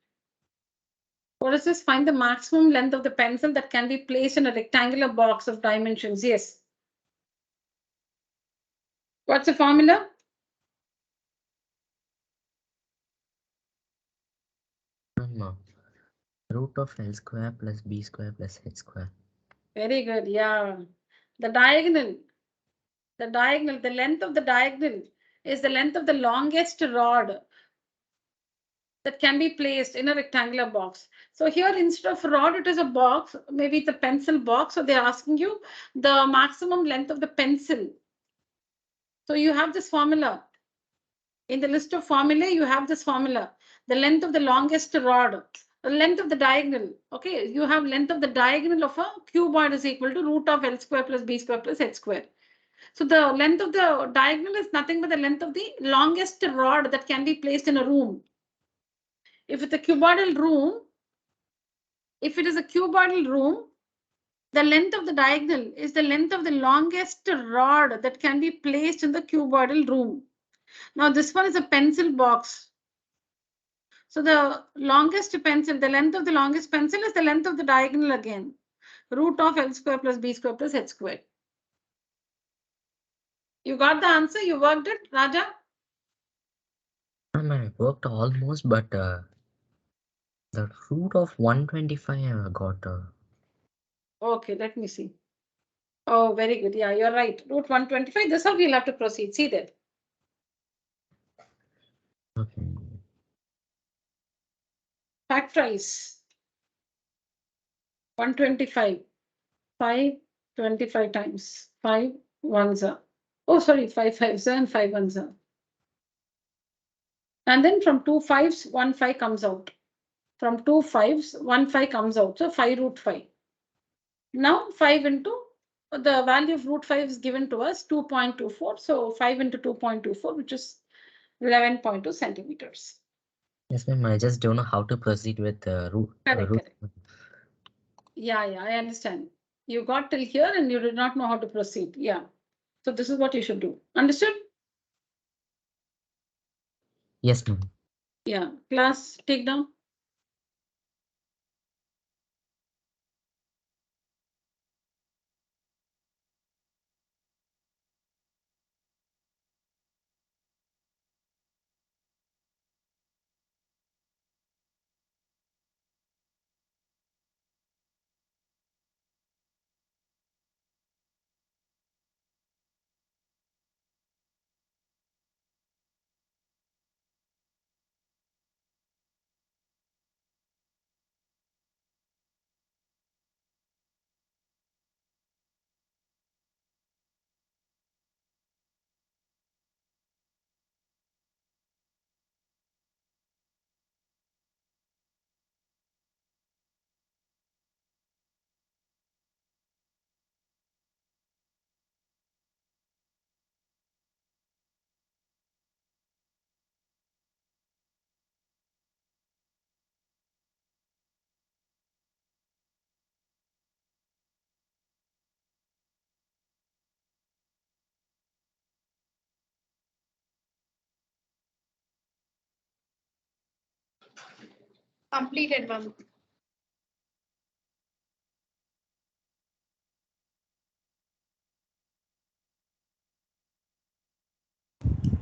what is this? Find the maximum length of the pencil that can be placed in a rectangular box of dimensions. Yes. What's the formula? Root of L square plus B square plus H square. Very good. Yeah. The diagonal, the length of the diagonal is the length of the longest rod that can be placed in a rectangular box. So here, instead of rod, it is a box. Maybe it's a pencil box. So they're asking you the maximum length of the pencil. So you have this formula. In the list of formulae, you have this formula. The length of the longest rod, the length of the diagonal. Okay, you have length of the diagonal of a cuboid is equal to root of L square plus B square plus H square. So the length of the diagonal is nothing but the length of the longest rod that can be placed in a room. If it's a cuboidal room, if it is a cuboidal room, the length of the diagonal is the length of the longest rod that can be placed in the cuboidal room. Now this one is a pencil box. So the longest pencil, the length of the longest pencil is the length of the diagonal again. Root of L square plus B square plus H square. You got the answer? You worked it, Raja? I worked almost, but the root of 125 I got. Okay, let me see. Oh, very good. Yeah, you're right. Root 125. This is how we'll have to proceed. See that. Okay. Factorize 125. 525 times 5 ones are. Oh, sorry, 5 fives and 5 ones are. And then from 2 fives, 1 5 comes out. From 2 fives, 1 5 comes out. So 5 root 5. Now 5 into the value of root 5 is given to us 2.24. So 5 into 2.24, which is 11.2 centimeters. Yes, ma'am. I just don't know how to proceed with root. Correct. Yeah, I understand. You got till here and you did not know how to proceed. Yeah. So this is what you should do. Understood? Yes, ma'am. Yeah. Class, take down. Completed, ma'am.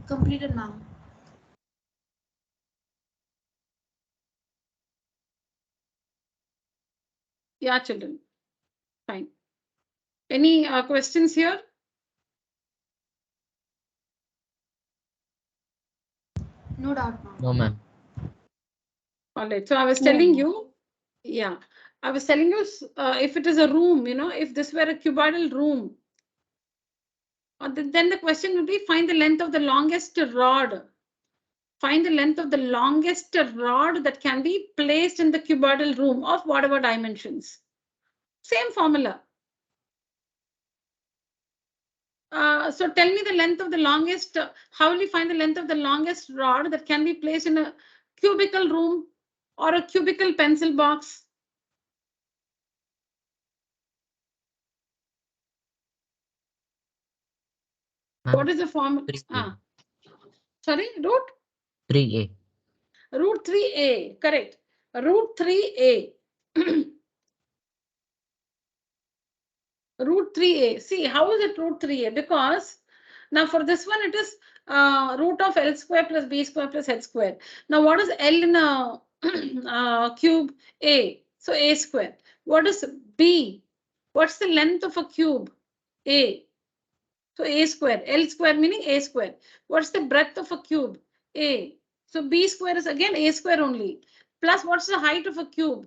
Completed, ma'am. Yeah, children. Fine. Any questions here? No doubt, ma'am. No, ma'am. All right. So I was No, telling ma'am. you, yeah, I was telling you if it is a room, if this were a cuboidal room, then the question would be find the length of the longest rod. Find the length of the longest rod that can be placed in the cuboidal room of whatever dimensions. Same formula. So tell me the length of the longest, how will you find the length of the longest rod that can be placed in a cubical room or a cubical pencil box? Ma'am, What is the formula? 3. Sorry, root? 3A. Root 3A, correct. Root 3A. Root 3A. See, how is it root 3A? Because now for this one, it is root of L square plus B square plus H square. Now, what is L in a cube? A. So A square. What is B? What's the length of a cube? A. So A square. L square meaning A square. What's the breadth of a cube? A. So B square is again A square only. Plus, what's the height of a cube?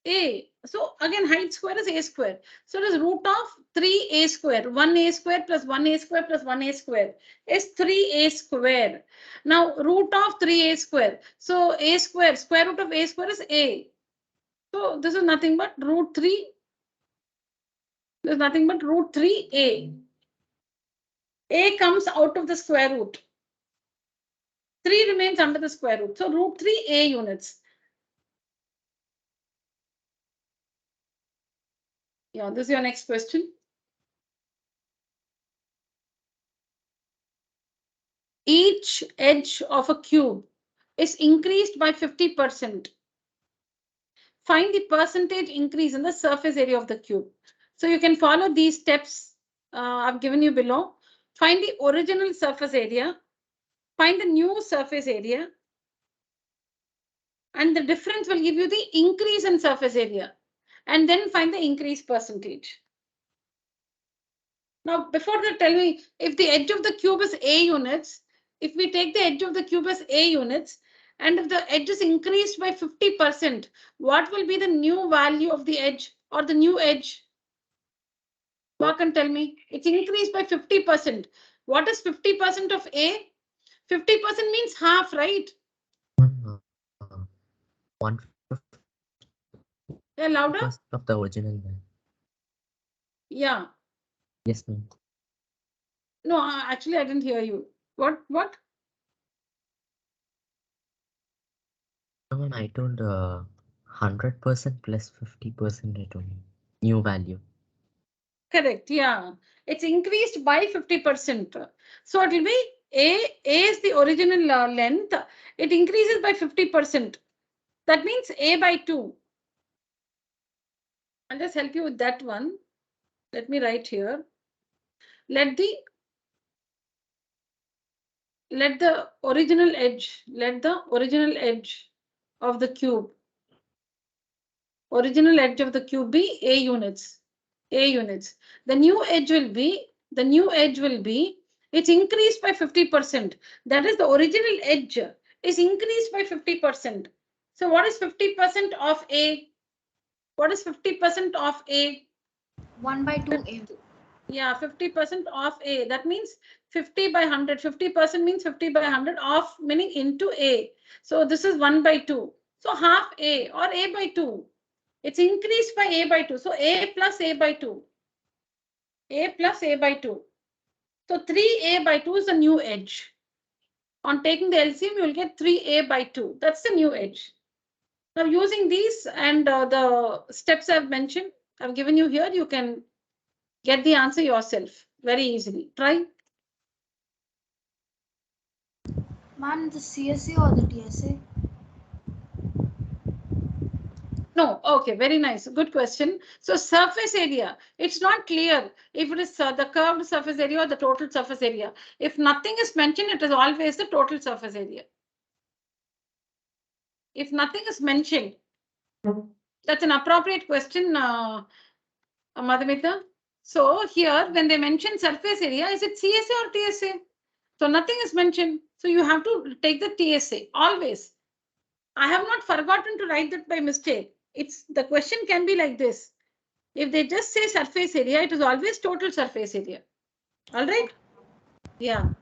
A. So again, height square is A square. So it is root of 3A square. 1A square plus 1A square plus 1A square is 3A square. Now, root of 3A square. So A square, square root of A square is A. So this is nothing but root 3. There's nothing but root 3A. A comes out of the square root. 3 remains under the square root. So root 3A units. Yeah, this is your next question. Each edge of a cube is increased by 50%. Find the percentage increase in the surface area of the cube. So you can follow these steps I've given you below. Find the original surface area. Find the new surface area. And the difference will give you the increase in surface area. And then find the increase percentage. Now, before that, tell me, if the edge of the cube is A units, if we take the edge of the cube as A units, and if the edge is increased by 50%, what will be the new value of the edge or the new edge? Mark and tell me. It's increased by 50%. What is 50% of A? 50% means half, right? 150% Yeah, louder? of the original one. Yeah. Yes, ma'am. No, actually, I didn't hear you. What? No, ma'am, I told 100% plus 50% I told you. New value. Correct, yeah. It's increased by 50%. So it will be A is the original length. It increases by 50%. That means A by 2. I'll just help you with that one. Let me write here. Let the original edge, of the cube, be A units. The new edge will be, it's increased by 50%. That is, the original edge is increased by 50%. So what is 50% of A? What is 50% of A? 1 by 2A. Yeah, 50% of A. That means 50 by 100. 50% means 50 by 100 of meaning into A. So this is 1 by 2. So half A or A by 2. It's increased by A by 2. So A plus A by 2. A plus A by 2. So 3A by 2 is the new edge. On taking the LCM, you will get 3A by 2. That's the new edge. Now using these and the steps I've mentioned, I've given you here, you can get the answer yourself very easily. Try. Ma'am, the CSA or the TSA? No, okay, very nice. Good question. So surface area, it's not clear if it is the curved surface area or the total surface area. If nothing is mentioned, it is always the total surface area. If nothing is mentioned, that's an appropriate question, Madhumita. So here, when they mention surface area, is it CSA or TSA? So nothing is mentioned. So you have to take the TSA always. I have not forgotten to write that by mistake. It's the question can be like this. If they just say surface area, it is always total surface area. All right? Yeah.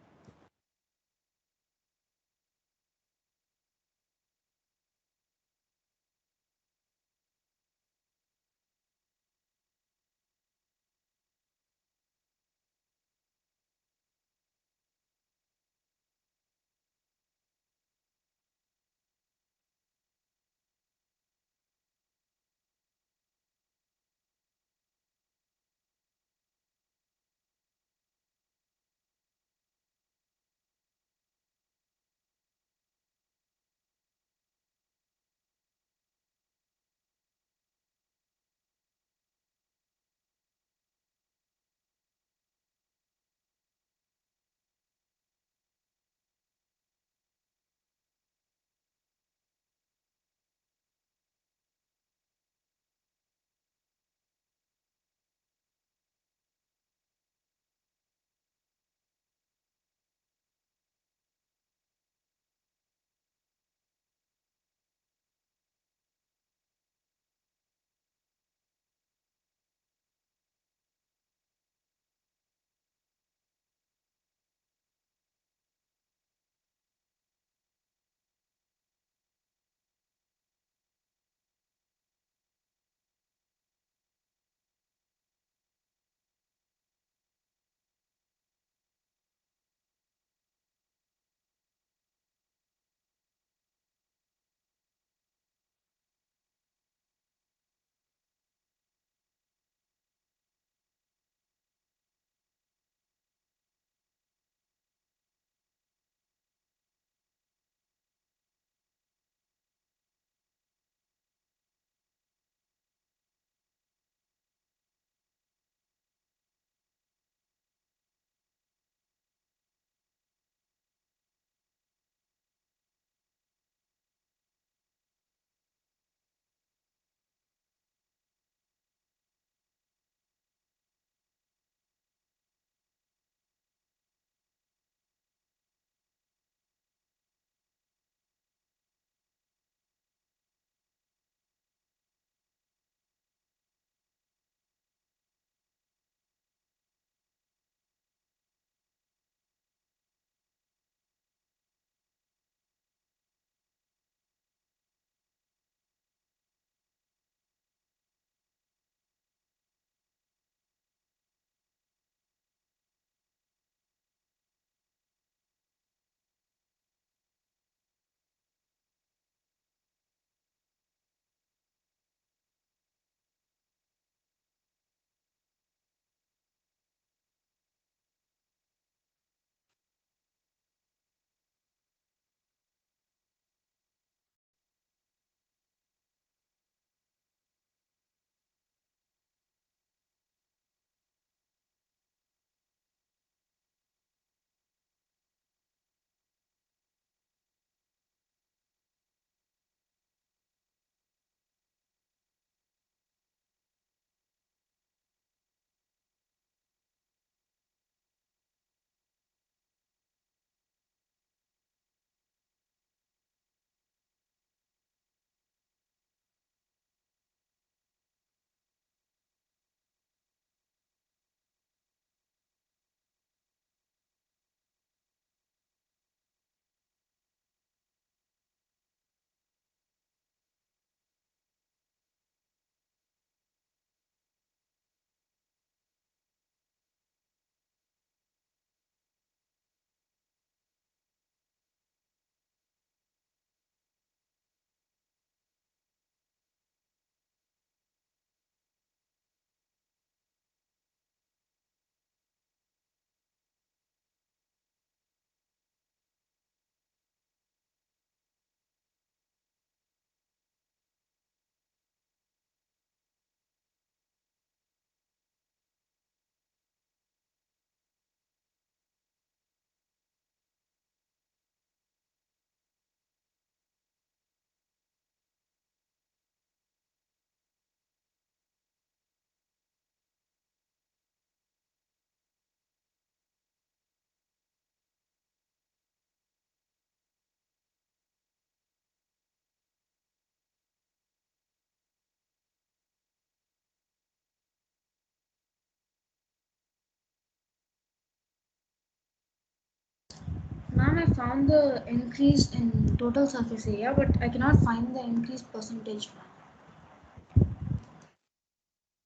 I found the increase in total surface area, but I cannot find the increased percentage, ma'am.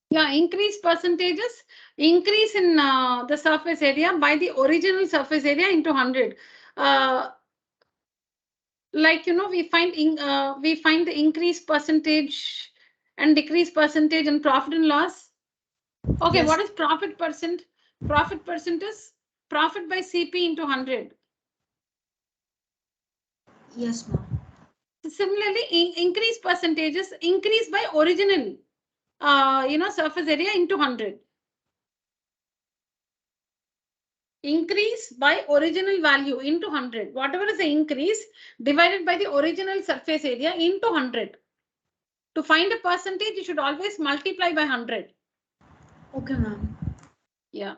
Yeah, increase percentages, increase in the surface area by the original surface area into 100. Like, you know, we find the increase percentage and decrease percentage in profit and loss. Okay, Yes. what is profit percent? Profit percent is profit by CP into 100. Yes, ma'am. Similarly, increase percentages increase by original, surface area into 100. Increase by original value into 100. Whatever is the increase divided by the original surface area into 100. To find a percentage, you should always multiply by 100. Okay, ma'am. Yeah.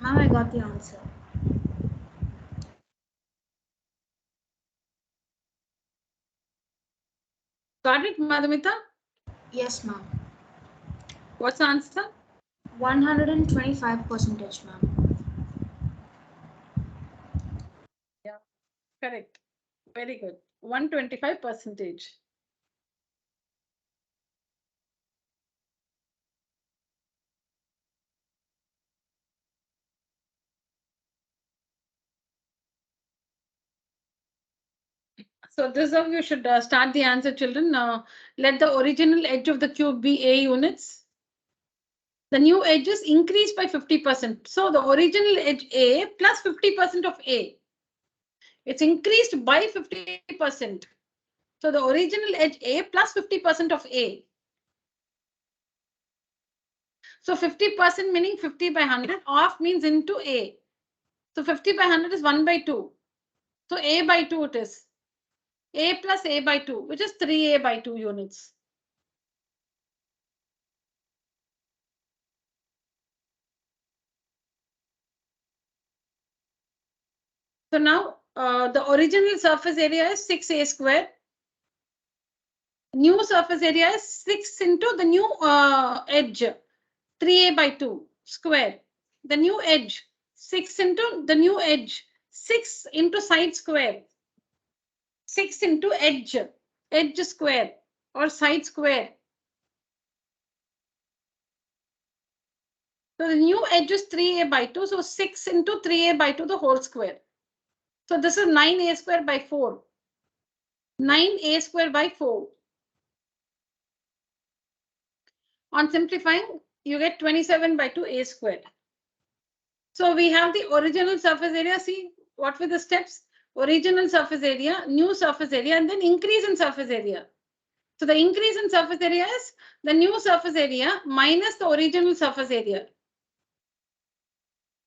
Ma'am, I got the answer. Got it, Madhumita? Yes, ma'am. What's the answer? 125%, ma'am. Yeah, correct. Very good. 125%. So this is how you should start the answer, children. Let the original edge of the cube be A units. The new edges increase by 50%. So the original edge A plus 50% of A. It's increased by 50%. So the original edge A plus 50% of A. So 50% meaning 50 by 100. Off means into A. So 50 by 100 is 1 by 2. So A by 2 it is. A plus A by 2, which is 3A by 2 units. So now the original surface area is 6A square. New surface area is 6 into the new edge, 3A by 2 square. The new edge, 6 into the new edge, 6 into side square, 6 into edge, edge square or side square. So the new edge is 3A by 2, so 6 into 3A by 2 the whole square. So this is 9A square by 4. 9A square by 4. On simplifying, you get 27 by 2A square. So we have the original surface area. See what were the steps? Original surface area, new surface area, and then increase in surface area. So the increase in surface area is the new surface area minus the original surface area.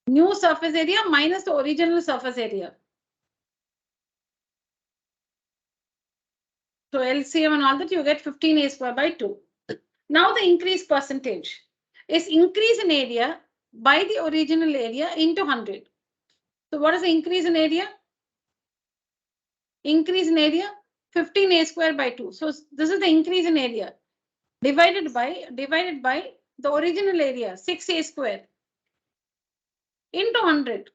New surface area minus the original surface area. So LCM and all that, you get 15a square by 2. Now the increase percentage is increase in area by the original area into 100. So what is the increase in area? Increase in area 15a square by 2. So this is the increase in area divided by the original area 6a square into 100.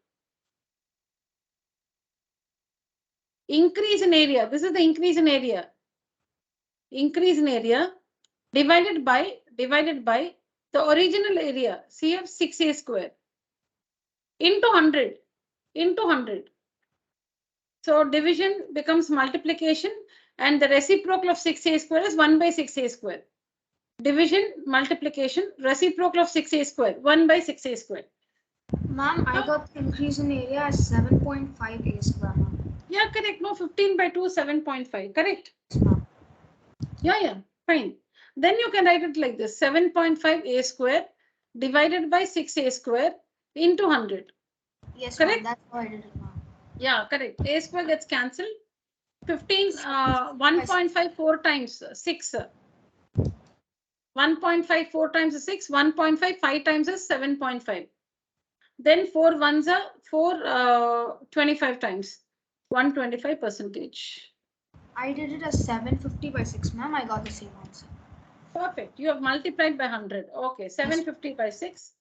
Increase in area. This is the increase in area. Increase in area divided by the original area CF 6a square into 100 into 100. So division becomes multiplication, and the reciprocal of 6a square is 1 by 6a square. Division, multiplication, reciprocal of 6a square, 1 by 6a square. Ma'am, I got the increase in area as 7.5 a square, ma'am. Yeah, correct. No, 15 by 2, 7.5. Correct. Yes, ma'am. Yeah, fine. Then you can write it like this: 7.5 a square divided by 6a square into 100. Yes, correct? ma'am. That's how I did it, ma'am. Yeah, correct. A square gets cancelled. 1.54 times 6. 1.54 times is 6. 1.55 times is 7.5. Then 4 ones are 25 times. 125%. I did it as 750 by 6, ma'am. I got the same answer. Perfect. You have multiplied by 100. Okay, 750 by 6.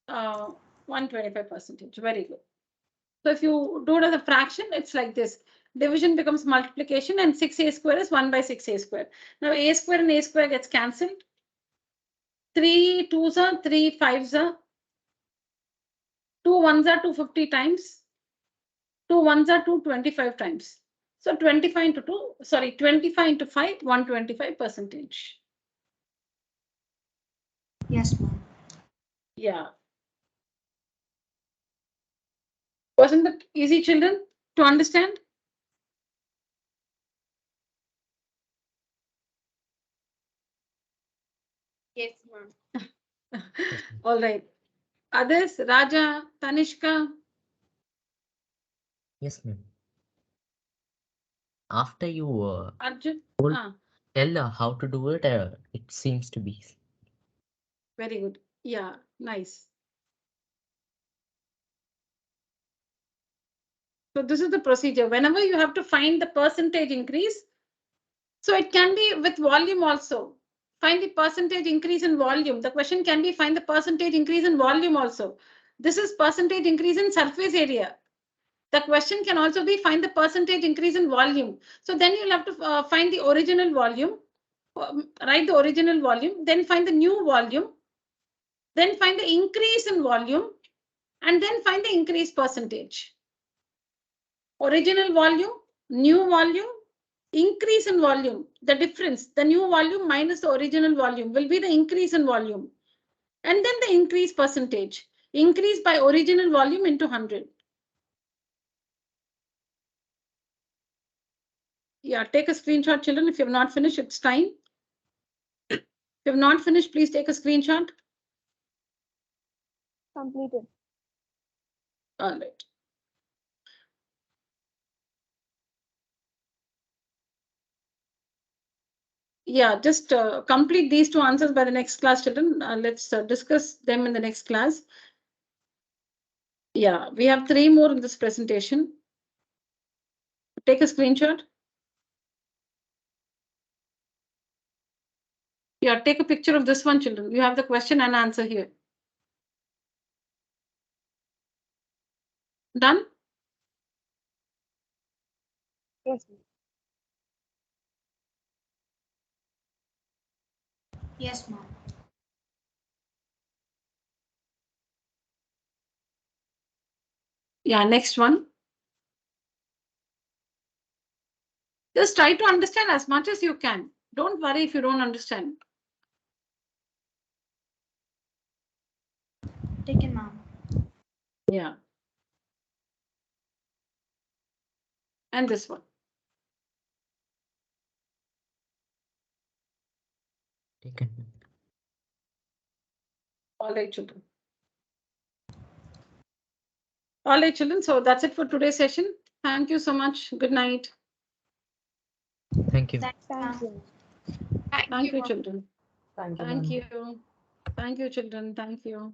125%. Very good. So if you do it as a fraction, it's like this. Division becomes multiplication, and 6a square is 1 by 6a square. Now a square and a square gets cancelled. 3 2s are 3 5s are 2 1s are 250 times. 2 1s are 225 times. So 25 into 2, sorry, 25 into 5, 125%. Yes, ma'am. Yeah. Wasn't that easy, children, to understand? Yes, ma'am. All right. Others, Raja, Tanishka. Yes, ma'am. After you Arjun. tell how to do it, it seems to be. Very good. Yeah, nice. So this is the procedure. Whenever you have to find the percentage increase, so it can be with volume also. Find the percentage increase in volume. The question can be find the percentage increase in volume also. This is percentage increase in surface area. The question can also be find the percentage increase in volume. So then you'll have to find the original volume, write the original volume, then find the new volume, then find the increase in volume, and then find the increase percentage. Original volume, new volume, increase in volume. The difference, the new volume minus the original volume will be the increase in volume. And then the increase percentage. Increase by original volume into 100. Yeah, take a screenshot, children. If you have not finished, it's time. If you have not finished, please take a screenshot. Completed. All right. Yeah, just complete these two answers by the next class, children. Let's discuss them in the next class. Yeah, we have 3 more in this presentation. Take a screenshot. Yeah, take a picture of this one, children. You have the question and answer here. Done? Yes, ma'am. Yes, ma'am. Yeah, next one. Just try to understand as much as you can. Don't worry if you don't understand. Taken, ma'am. Yeah. And this one. Taken. All right, children. All right, children. So that's it for today's session. Thank you so much. Good night. Thank you. Thanks, ma'am. Thank you. Thank you, ma'am. children. Thank you. Thank ma'am. you. Thank you, children. Thank you.